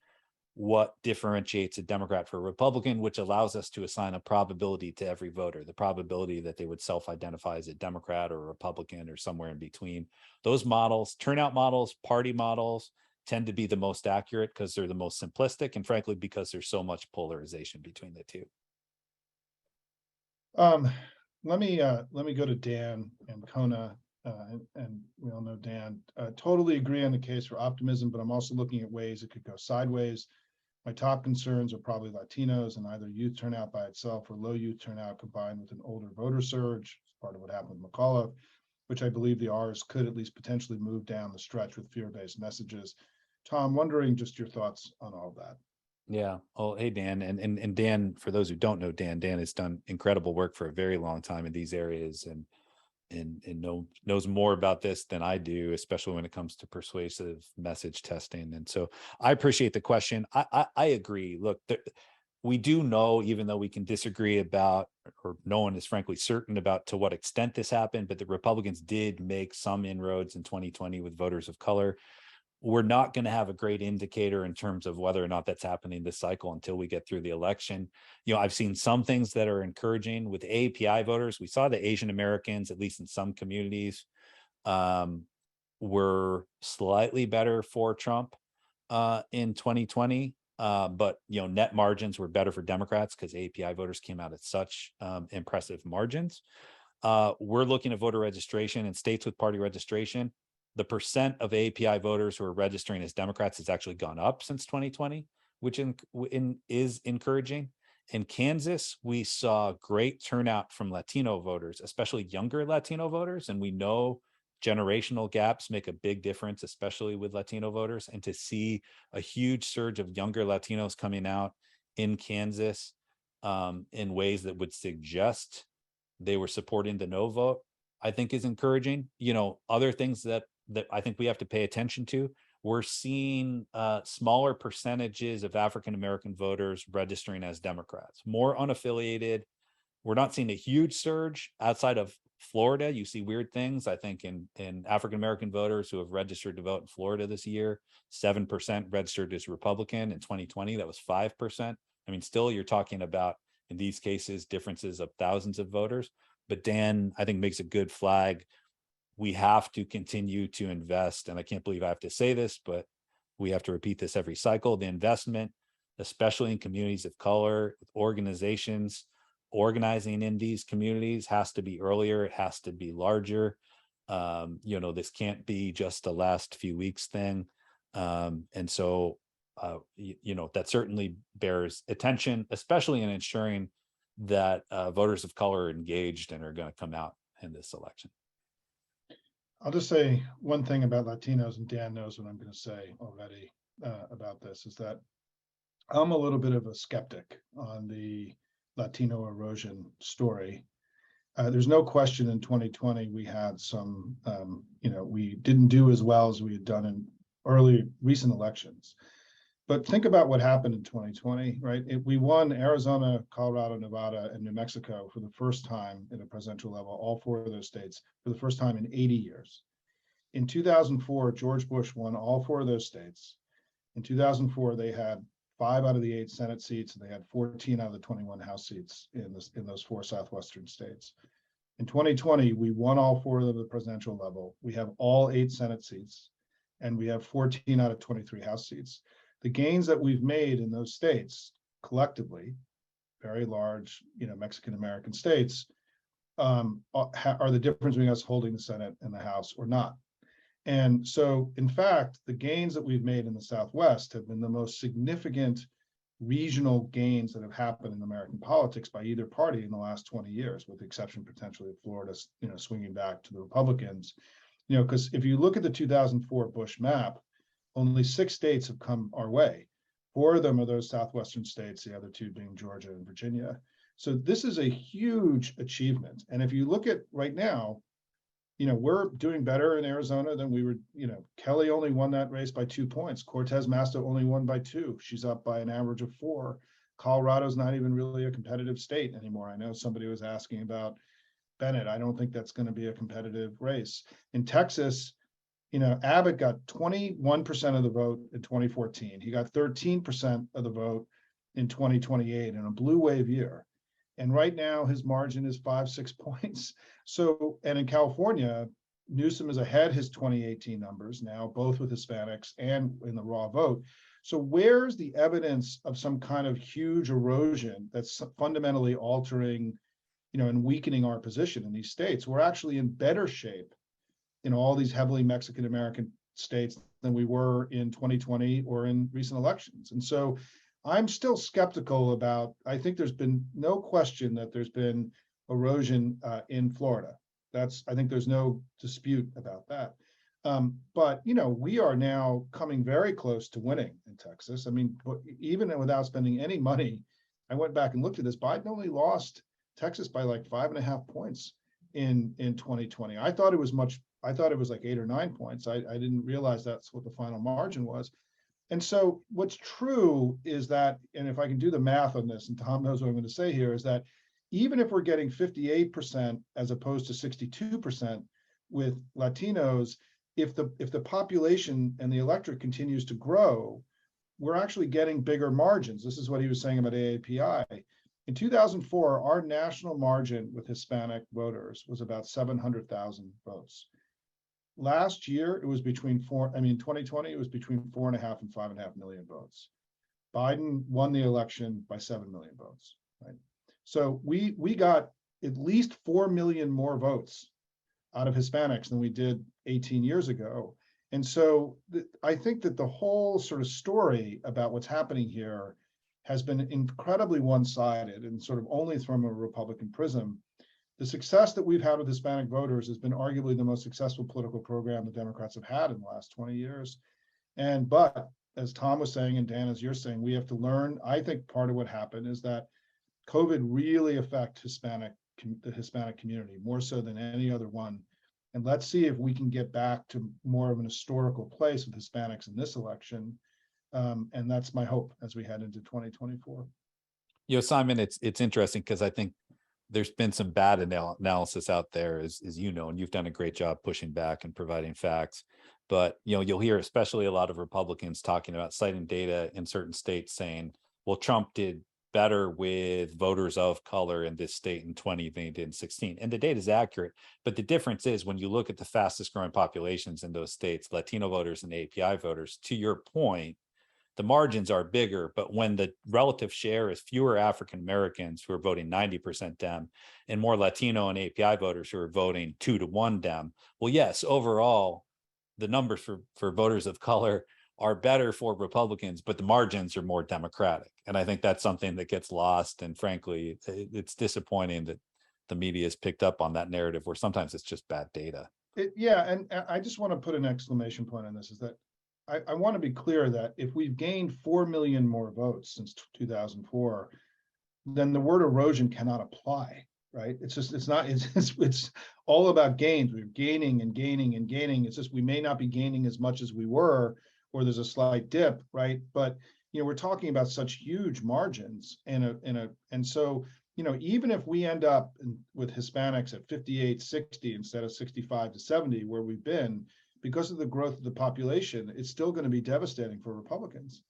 what differentiates a Democrat from a Republican, which allows us to assign a probability to every voter, the probability that they would self-identify as a Democrat or a Republican or somewhere in between. Those models, turnout models, party models, tend to be the most accurate because they're the most simplistic, and frankly, because there's so much polarization between the two. Let me go to Dan and Kona, and we all know Dan. Totally agree on the case for optimism, but I'm also looking at ways it could go sideways. My top concerns are probably Latinos and either youth turnout by itself or low youth turnout combined with an older voter surge, part of what happened with McAuliffe, which I believe the R's could at least potentially move down the stretch with fear-based messages. Tom, wondering just your thoughts on all of that. Yeah. Oh, hey, Dan. And Dan, for those who don't know Dan has done incredible work for a very long time in these areas and knows more about this than I do, especially when it comes to persuasive message testing. And so I appreciate the question. I agree. Look, we do know, even though we can disagree about, or no one is frankly certain about to what extent this happened, but the Republicans did make some inroads in 2020 with voters of color. We're not going to have a great indicator in terms of whether or not that's happening this cycle until we get through the election. I've seen some things that are encouraging with API voters. We saw the Asian Americans, at least in some communities, were slightly better for Trump in 2020. But net margins were better for Democrats because API voters came out at such impressive margins. We're looking at voter registration in states with party registration. The percent of API voters who are registering as Democrats has actually gone up since 2020, which is encouraging. In Kansas, we saw great turnout from Latino voters, especially younger Latino voters. And we know generational gaps make a big difference, especially with Latino voters. And to see a huge surge of younger Latinos coming out in Kansas in ways that would suggest they were supporting the no vote, I think is encouraging. Other things that I think we have to pay attention to. We're seeing smaller percentages of African-American voters registering as Democrats, more unaffiliated. We're not seeing a huge surge outside of Florida. You see weird things, I think, in African-American voters who have registered to vote in Florida this year. 7% registered as Republican. In 2020, that was 5%. I mean, still, you're talking about, in these cases, differences of thousands of voters. But Dan, I think, makes a good flag. We have to continue to invest. And I can't believe I have to say this, but we have to repeat this every cycle. The investment, especially in communities of color, organizations, organizing in these communities has to be earlier. It has to be larger. This can't be just the last few weeks thing. And so, that certainly bears attention, especially in ensuring that voters of color are engaged and are going to come out in this election. I'll just say one thing about Latinos, and Dan knows what I'm going to say already about this, is that I'm a little bit of a skeptic on the Latino erosion story. There's no question in 2020 we had some, we didn't do as well as we had done in recent elections. But think about what happened in 2020, right? We won Arizona, Colorado, Nevada, and New Mexico for the first time at a presidential level, all four of those states, for the first time in 80 years. In 2004, George Bush won all four of those states. In 2004, they had 5 out of the 8 Senate seats, and they had 14 out of the 21 House seats in those 4 southwestern states. In 2020, we won all 4 of the presidential level. We have all 8 Senate seats, and we have 14 out of 23 House seats. The gains that we've made in those states collectively, very large, Mexican-American states, are the difference between us holding the Senate and the House or not. And so, in fact, the gains that we've made in the Southwest have been the most significant regional gains that have happened in American politics by either party in the last 20 years, with the exception potentially of Florida, swinging back to the Republicans. Because if you look at the 2004 Bush map, only 6 states have come our way. 4 of them are those southwestern states, the other 2 being Georgia and Virginia. So this is a huge achievement. And if you look at right now, we're doing better in Arizona than we were. Kelly only won that race by 2 points. Cortez Masto only won by 2. She's up by an average of 4. Colorado's not even really a competitive state anymore. I know somebody was asking about Bennett. I don't think that's going to be a competitive race. In Texas, Abbott got 21% of the vote in 2014. He got 13% of the vote in 2028 in a blue wave year. And right now his margin is 5-6 points. So, and in California, Newsom is ahead his 2018 numbers now, both with Hispanics and in the raw vote. So where's the evidence of some kind of huge erosion that's fundamentally altering, and weakening our position in these states? We're actually in better shape in all these heavily Mexican-American states than we were in 2020 or in recent elections. And so I'm still skeptical about, I think there's been no question that there's been erosion in Florida. I think there's no dispute about that. But, you know, we are now coming very close to winning in Texas. I mean, even without spending any money, I went back and looked at this. Biden only lost Texas by like 5.5 points in 2020. I thought it was like 8 or 9 points. I didn't realize that's what the final margin was. And so what's true is that, and if I can do the math on this, and Tom knows what I'm going to say here, is that even if we're getting 58% as opposed to 62% with Latinos, if the population and the electorate continues to grow, we're actually getting bigger margins. This is what he was saying about AAPI. In 2004, our national margin with Hispanic voters was about 700,000 votes. Last year, it was between 2020, it was between 4.5 and 5.5 million votes. Biden won the election by 7 million votes, right? So we got at least 4 million more votes out of Hispanics than we did 18 years ago. And so I think that the whole sort of story about what's happening here has been incredibly one-sided and sort of only from a Republican prism. The success that we've had with Hispanic voters has been arguably the most successful political program the Democrats have had in the last 20 years. But as Tom was saying, and Dan, as you're saying, we have to learn. I think part of what happened is that COVID really affected the Hispanic community more so than any other one. And let's see if we can get back to more of an historical place with Hispanics in this election. And that's my hope as we head into 2024. You know, Simon, it's interesting because I think there's been some bad analysis out there, as you know, and you've done a great job pushing back and providing facts. But, you know, you'll hear especially a lot of Republicans talking about citing data in certain states saying, well, Trump did better with voters of color in this state in 20 than he did in 16. And the data is accurate. But the difference is when you look at the fastest growing populations in those states, Latino voters and API voters, to your point, the margins are bigger, but when the relative share is fewer African Americans who are voting 90% Dem and more Latino and API voters who are voting 2-1 Dem, well, yes, overall, the numbers for voters of color are better for Republicans, but the margins are more Democratic. And I think that's something that gets lost. And frankly, it's disappointing that the media has picked up on that narrative where sometimes it's just bad data. And I just want to put an exclamation point on this, is that I want to be clear that if we've gained 4 million more votes since 2004, then the word erosion cannot apply, right? It's all about gains. We're gaining and gaining and gaining. It's just we may not be gaining as much as we were, or there's a slight dip, right? But you know, we're talking about such huge margins and so you know, even if we end up with Hispanics at 58-60 instead of 65-70, where we've been, because of the growth of the population, it's still going to be devastating for Republicans.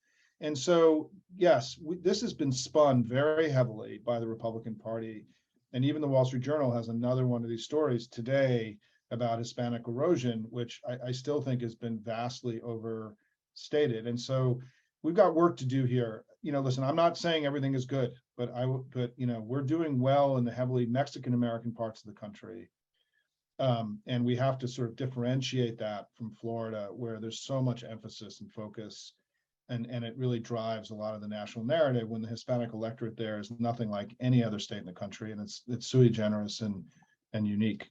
And so, yes, this has been spun very heavily by the Republican Party. And even the Wall Street Journal has another one of these stories today about Hispanic erosion, which I still think has been vastly overstated. And so we've got work to do here. You know, listen, I'm not saying everything is good, but you know, we're doing well in the heavily Mexican American parts of the country. And we have to sort of differentiate that from Florida, where there's so much emphasis and focus, and it really drives a lot of the national narrative when the Hispanic electorate there is nothing like any other state in the country, and it's sui generis and unique.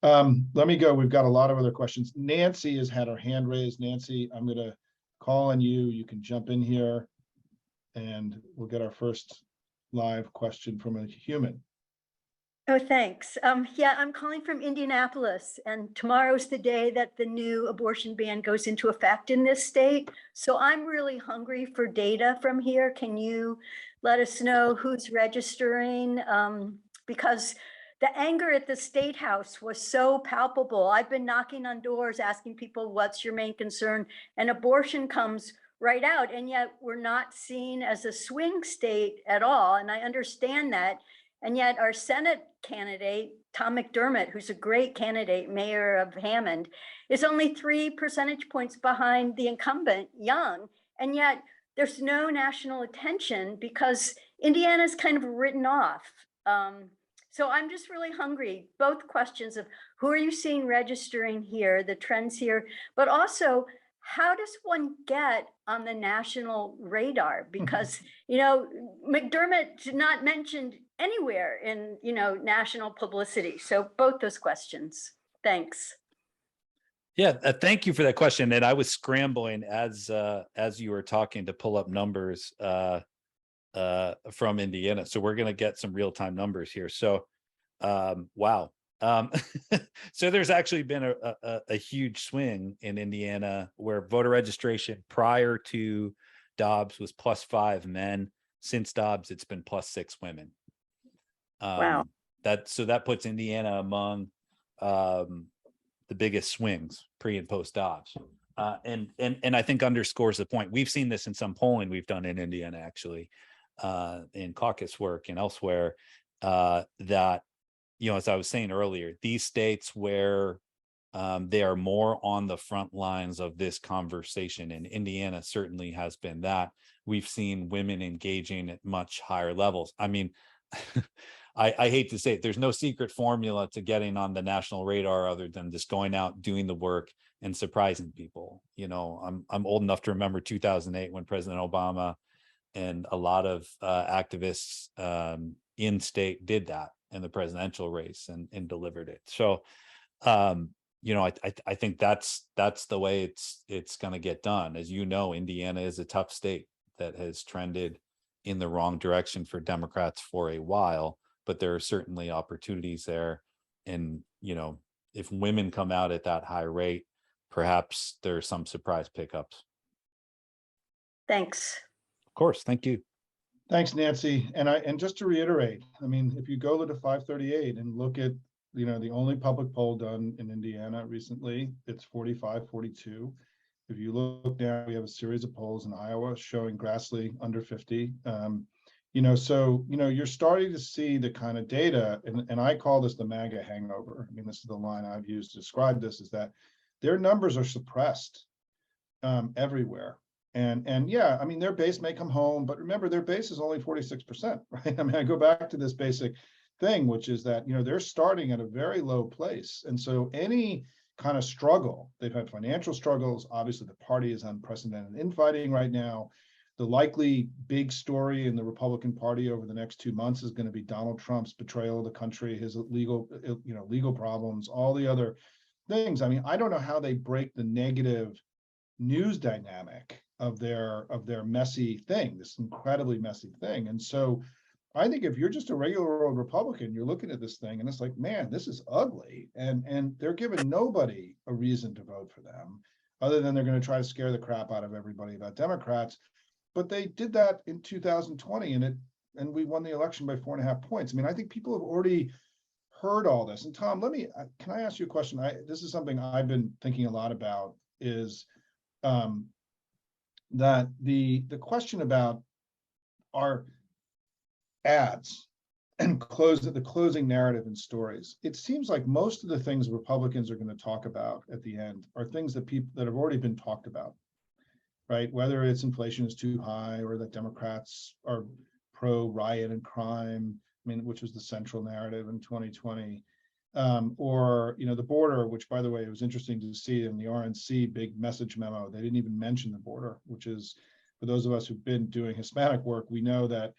Let me go. We've got a lot of other questions. Nancy has had her hand raised. Nancy, I'm going to call on you. You can jump in here, and we'll get our first live question from a human. Oh, thanks. Yeah, I'm calling from Indianapolis, and tomorrow's the day that the new abortion ban goes into effect in this state. So I'm really hungry for data from here. Can you let us know who's registering? Because the anger at the State House was so palpable. I've been knocking on doors asking people, what's your main concern? And abortion comes right out, and yet we're not seen as a swing state at all. And I understand that. And yet our Senate candidate, Tom McDermott, who's a great candidate, mayor of Hammond, is only 3 percentage points behind the incumbent, Young. And yet there's no national attention because Indiana's kind of written off. So I'm just really hungry, both questions of who are you seeing registering here, the trends here, but also how does one get on the national radar? Because, you know, McDermott did not mention anywhere in, you know, national publicity. So both those questions. Thanks. Yeah, thank you for that question. And I was scrambling as you were talking to pull up numbers from Indiana. So we're going to get some real time numbers here. So wow. So there's actually been a huge swing in Indiana where voter registration prior to Dobbs was +5 men. Since Dobbs, it's been +6 women. Wow. That puts Indiana among the biggest swings pre and post Dobbs. And I think underscores the point. We've seen this in some polling we've done in Indiana, actually, in caucus work and elsewhere, that, as I was saying earlier, these states where they are more on the front lines of this conversation, and Indiana certainly has been that. We've seen women engaging at much higher levels. I mean, I hate to say it, there's no secret formula to getting on the national radar other than just going out, doing the work, and surprising people. I'm old enough to remember 2008 when President Obama and a lot of activists in state did that in the presidential race and delivered it. So, I think that's the way it's going to get done. As you know, Indiana is a tough state that has trended in the wrong direction for Democrats for a while, but there are certainly opportunities there. And, if women come out at that high rate, perhaps there are some surprise pickups. Thanks. Of course. Thank you. Thanks, Nancy. And just to reiterate, I mean, if you go to 538 and look at, the only public poll done in Indiana recently, it's 45-42. If you look down, we have a series of polls in Iowa showing Grassley under 50. So, you're starting to see the kind of data, and I call this the MAGA hangover. I mean, this is the line I've used to describe this, is that their numbers are suppressed everywhere. And yeah, I mean, their base may come home, but remember, their base is only 46%, right? I mean, I go back to this basic thing, which is that, they're starting at a very low place. And so any kind of struggle, they've had financial struggles. Obviously, the party is unprecedented infighting right now. The likely big story in the Republican Party over the next 2 months is going to be Donald Trump's betrayal of the country, his legal problems, all the other things. I mean, I don't know how they break the negative news dynamic of their messy thing, this incredibly messy thing. And so I think if you're just a regular old Republican, you're looking at this thing and it's like, man, this is ugly. And they're giving nobody a reason to vote for them, other than they're going to try to scare the crap out of everybody about Democrats. But they did that in 2020 and we won the election by 4.5 points. I mean, I think people have already heard all this. And Tom, can I ask you a question? This is something I've been thinking a lot about, is that the question about our ads and the closing narrative and stories. It seems like most of the things Republicans are going to talk about at the end are things that have already been talked about, right? Whether it's inflation is too high, or that Democrats are pro riot and crime, I mean, which was the central narrative in 2020. Or the border, which, by the way, it was interesting to see in the RNC big message memo. They didn't even mention the border, which is, for those of us who've been doing Hispanic work, we know that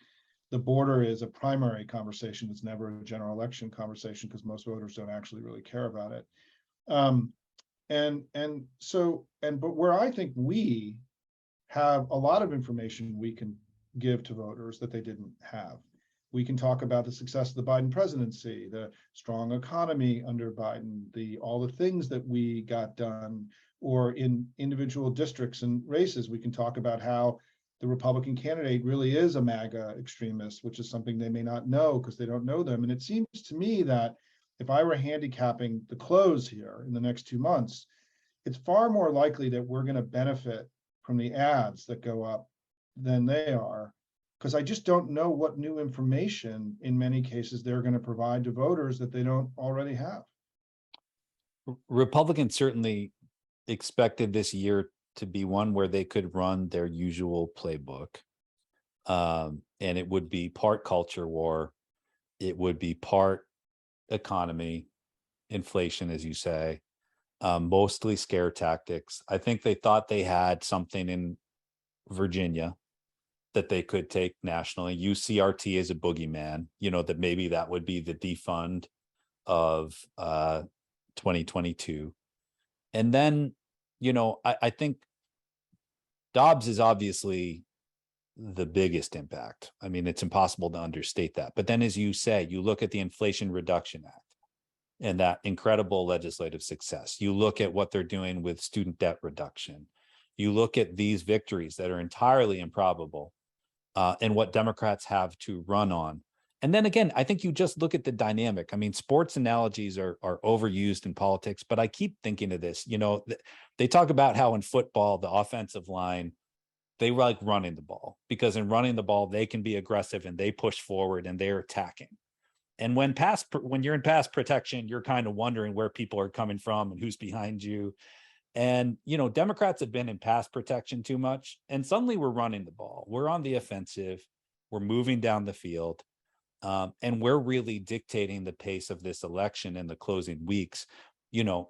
the border is a primary conversation. It's never a general election conversation because most voters don't actually really care about it. But where I think we have a lot of information we can give to voters that they didn't have. We can talk about the success of the Biden presidency, the strong economy under Biden, all the things that we got done, or in individual districts and races, we can talk about how the Republican candidate really is a MAGA extremist, which is something they may not know because they don't know them. And it seems to me that if I were handicapping the close here in the next 2 months, it's far more likely that we're going to benefit from the ads that go up than they are, because I just don't know what new information in many cases they're going to provide to voters that they don't already have. Republicans certainly expected this year to be one where they could run their usual playbook. And it would be part culture war. It would be part economy, inflation, as you say, mostly scare tactics. I think they thought they had something in Virginia that they could take nationally. Use CRT as a boogeyman, that maybe that would be the defund of 2022. And then, I think Dobbs is obviously the biggest impact. I mean, it's impossible to understate that. But then, as you say, you look at the Inflation Reduction Act and that incredible legislative success. You look at what they're doing with student debt reduction. You look at these victories that are entirely improbable, and what Democrats have to run on. And then again, I think you just look at the dynamic. I mean, sports analogies are overused in politics, but I keep thinking of this. They talk about how in football, the offensive line, they like running the ball, because in running the ball, they can be aggressive and they push forward and they're attacking. And when you're in pass protection, you're kind of wondering where people are coming from and who's behind you. And, Democrats have been in pass protection too much, and suddenly we're running the ball. We're on the offensive. We're moving down the field. And we're really dictating the pace of this election in the closing weeks,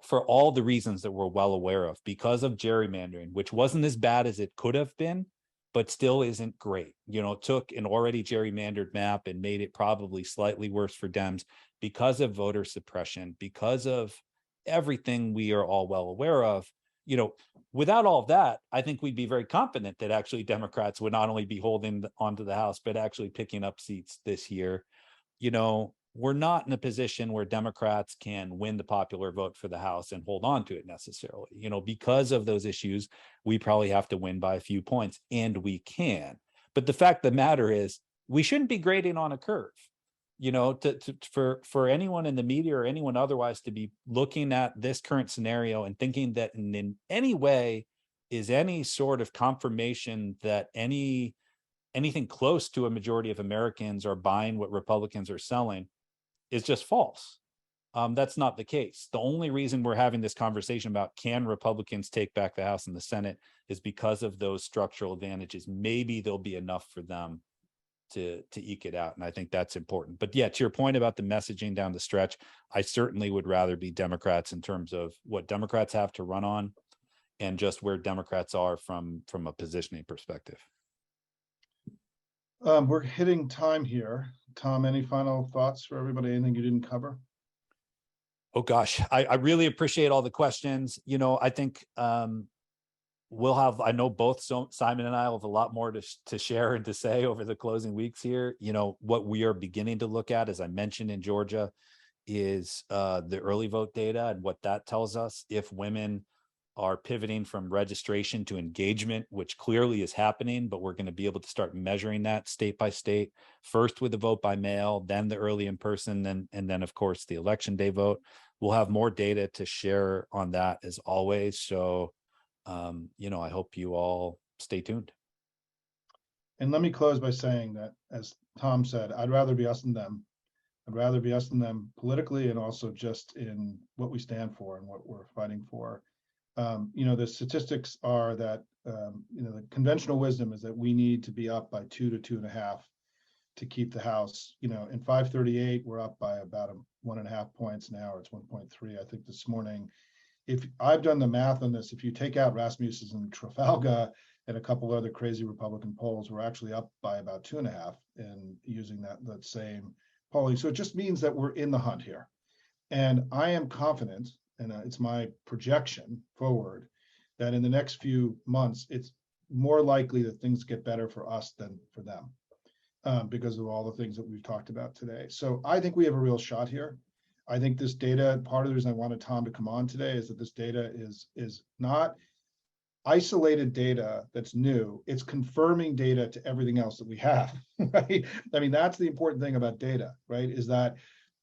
for all the reasons that we're well aware of, because of gerrymandering, which wasn't as bad as it could have been, but still isn't great. Took an already gerrymandered map and made it probably slightly worse for Dems because of voter suppression, because of everything we are all well aware of. Without all of that, I think we'd be very confident that actually Democrats would not only be holding onto the House, but actually picking up seats this year. We're not in a position where Democrats can win the popular vote for the House and hold on to it necessarily. Because of those issues, we probably have to win by a few points, and we can. But the fact of the matter is, we shouldn't be grading on a curve. For anyone in the media or anyone otherwise to be looking at this current scenario and thinking that in any way is any sort of confirmation that anything close to a majority of Americans are buying what Republicans are selling is just false. That's not the case. The only reason we're having this conversation about can Republicans take back the House and the Senate is because of those structural advantages. Maybe there'll be enough for them to eke it out. And I think that's important. But yeah, to your point about the messaging down the stretch, I certainly would rather be Democrats in terms of what Democrats have to run on and just where Democrats are from a positioning perspective. We're hitting time here. Tom, any final thoughts for everybody? Anything you didn't cover? Oh gosh, I really appreciate all the questions. I think I know both Simon and I will have a lot more to share and to say over the closing weeks here. What we are beginning to look at, as I mentioned in Georgia, is the early vote data and what that tells us. If women are pivoting from registration to engagement, which clearly is happening, but we're going to be able to start measuring that state by state, first with the vote by mail, then the early in person, and then of course the election day vote. We'll have more data to share on that as always. So I hope you all stay tuned. And let me close by saying that, as Tom said, I'd rather be us than them. I'd rather be us than them politically, and also just in what we stand for and what we're fighting for. The statistics are that, the conventional wisdom is that we need to be up by 2 to 2.5 to keep the House. In 538, we're up by about 1.5 points now, or it's 1.3, I think, this morning. If I've done the math on this, if you take out Rasmussen's and Trafalgar and a couple other crazy Republican polls, we're actually up by about 2.5 and using that same polling. So it just means that we're in the hunt here. And I am confident, and it's my projection forward, that in the next few months, it's more likely that things get better for us than for them, because of all the things that we've talked about today. So I think we have a real shot here. I think this data, part of the reason I wanted Tom to come on today is that this data is not isolated data that's new. It's confirming data to everything else that we have, right? I mean, that's the important thing about data, right? Is that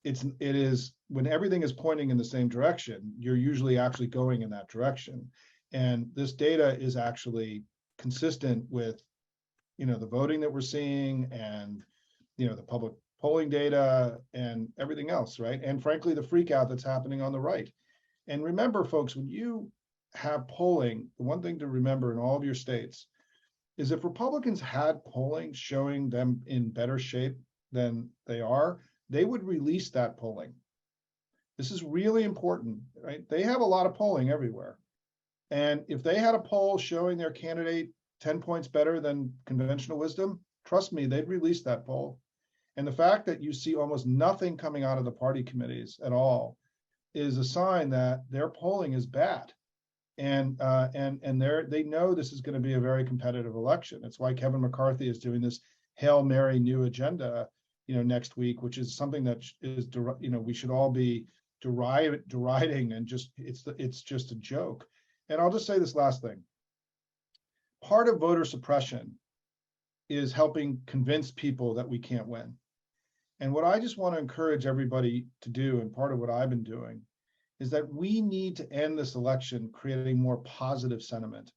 it is when everything is pointing in the same direction, you're usually actually going in that direction. And this data is actually consistent with, the voting that we're seeing and, the public polling data and everything else, right? And frankly, the freak out that's happening on the right. And remember, folks, when you have polling, the one thing to remember in all of your states is if Republicans had polling showing them in better shape than they are, they would release that polling. This is really important, right? They have a lot of polling everywhere. And if they had a poll showing their candidate 10 points better than conventional wisdom, trust me, they'd release that poll. And the fact that you see almost nothing coming out of the party committees at all is a sign that their polling is bad. And they know this is going to be a very competitive election. It's why Kevin McCarthy is doing this Hail Mary new agenda, next week, which is something that is, we should all be deriding, and just it's just a joke. And I'll just say this last thing. Part of voter suppression is helping convince people that we can't win. And what I just want to encourage everybody to do, and part of what I've been doing, is that we need to end this election creating more positive sentiment.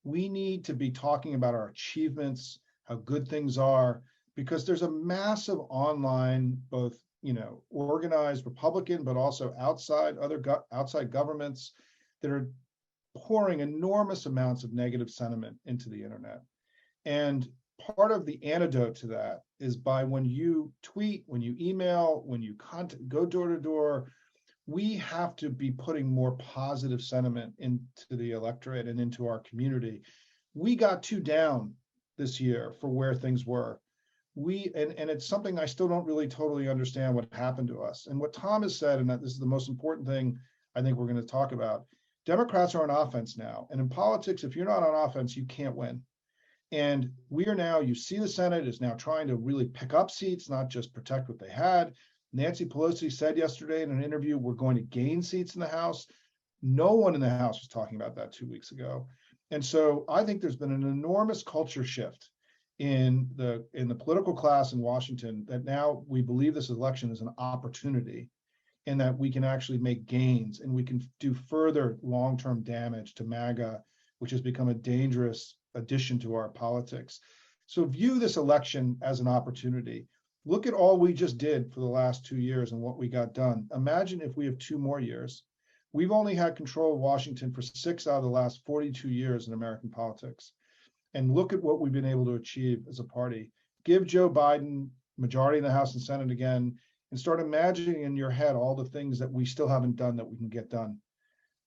We need to be talking about our achievements, how good things are, because there's a massive online, both organized Republican, but also outside governments that are pouring enormous amounts of negative sentiment into the internet. And part of the antidote to that is by when you tweet, when you email, when you go door to door, we have to be putting more positive sentiment into the electorate and into our community. We got too down this year for where things were. And it's something I still don't really totally understand what happened to us. And what Tom has said, and that this is the most important thing I think we're going to talk about, Democrats are on offense now. And in politics, if you're not on offense, you can't win. And we are now, you see the Senate is now trying to really pick up seats, not just protect what they had. Nancy Pelosi said yesterday in an interview, we're going to gain seats in the House. No one in the House was talking about that 2 weeks ago. And so I think there's been an enormous culture shift in the political class in Washington, that now we believe this election is an opportunity, and that we can actually make gains, and we can do further long-term damage to MAGA, which has become a dangerous addition to our politics. So view this election as an opportunity. Look at all we just did for the last 2 years and what we got done. Imagine if we have 2 more years. We've only had control of Washington for 6 out of the last 42 years in American politics. And look at what we've been able to achieve as a party. Give Joe Biden majority in the House and Senate again, and start imagining in your head all the things that we still haven't done that we can get done.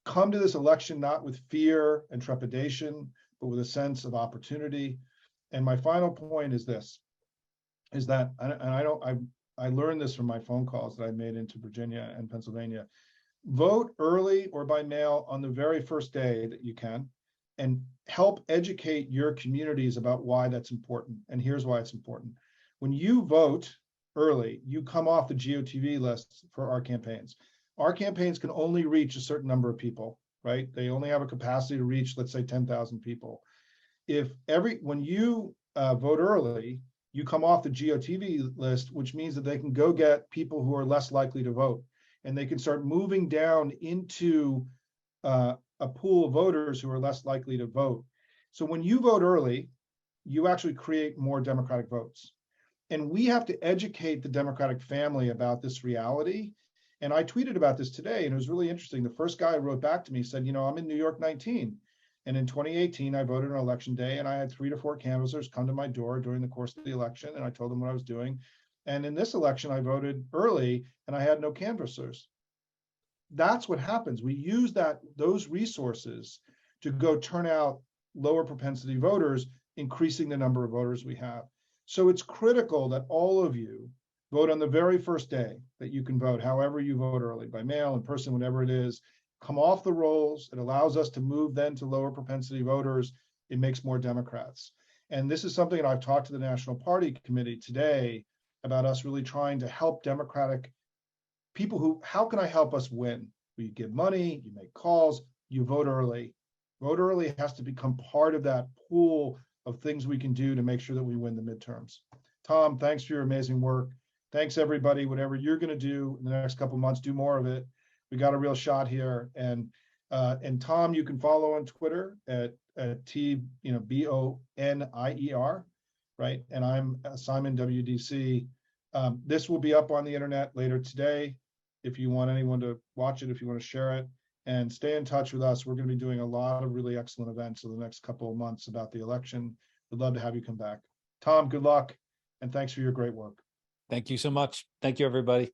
Come to this election not with fear and trepidation, but with a sense of opportunity. And my final point is this, is that, I learned this from my phone calls that I made into Virginia and Pennsylvania. Vote early or by mail on the very first day that you can, and help educate your communities about why that's important. And here's why it's important. When you vote early, you come off the GOTV list for our campaigns. Our campaigns can only reach a certain number of people, right? They only have a capacity to reach, let's say, 10,000 people. When you vote early, you come off the GOTV list, which means that they can go get people who are less likely to vote, and they can start moving down into a pool of voters who are less likely to vote. So when you vote early, you actually create more Democratic votes. And we have to educate the Democratic family about this reality. And I tweeted about this today, and it was really interesting. The first guy who wrote back to me said, I'm in New York 19. And in 2018, I voted on election day, and I had 3 to 4 canvassers come to my door during the course of the election, and I told them what I was doing. And in this election, I voted early, and I had no canvassers. That's what happens. We use those resources to go turn out lower propensity voters, increasing the number of voters we have. So it's critical that all of you vote on the very first day that you can vote, however you vote early, by mail, in person, whatever it is. Come off the rolls. It allows us to move then to lower propensity voters. It makes more Democrats. And this is something that I've talked to the National Party Committee today about, us really trying to help Democratic people how can I help us win? You give money, you make calls, you vote early. Vote early has to become part of that pool of things we can do to make sure that we win the midterms. Tom, thanks for your amazing work. Thanks everybody. Whatever you're going to do in the next couple of months, do more of it. We got a real shot here. And Tom, you can follow on Twitter at Bonier, right? And I'm Simon WDC. This will be up on the internet later today. If you want anyone to watch it, if you want to share it, and stay in touch with us. We're going to be doing a lot of really excellent events over the next couple of months about the election. We'd love to have you come back. Tom, good luck, and thanks for your great work. Thank you so much. Thank you, everybody.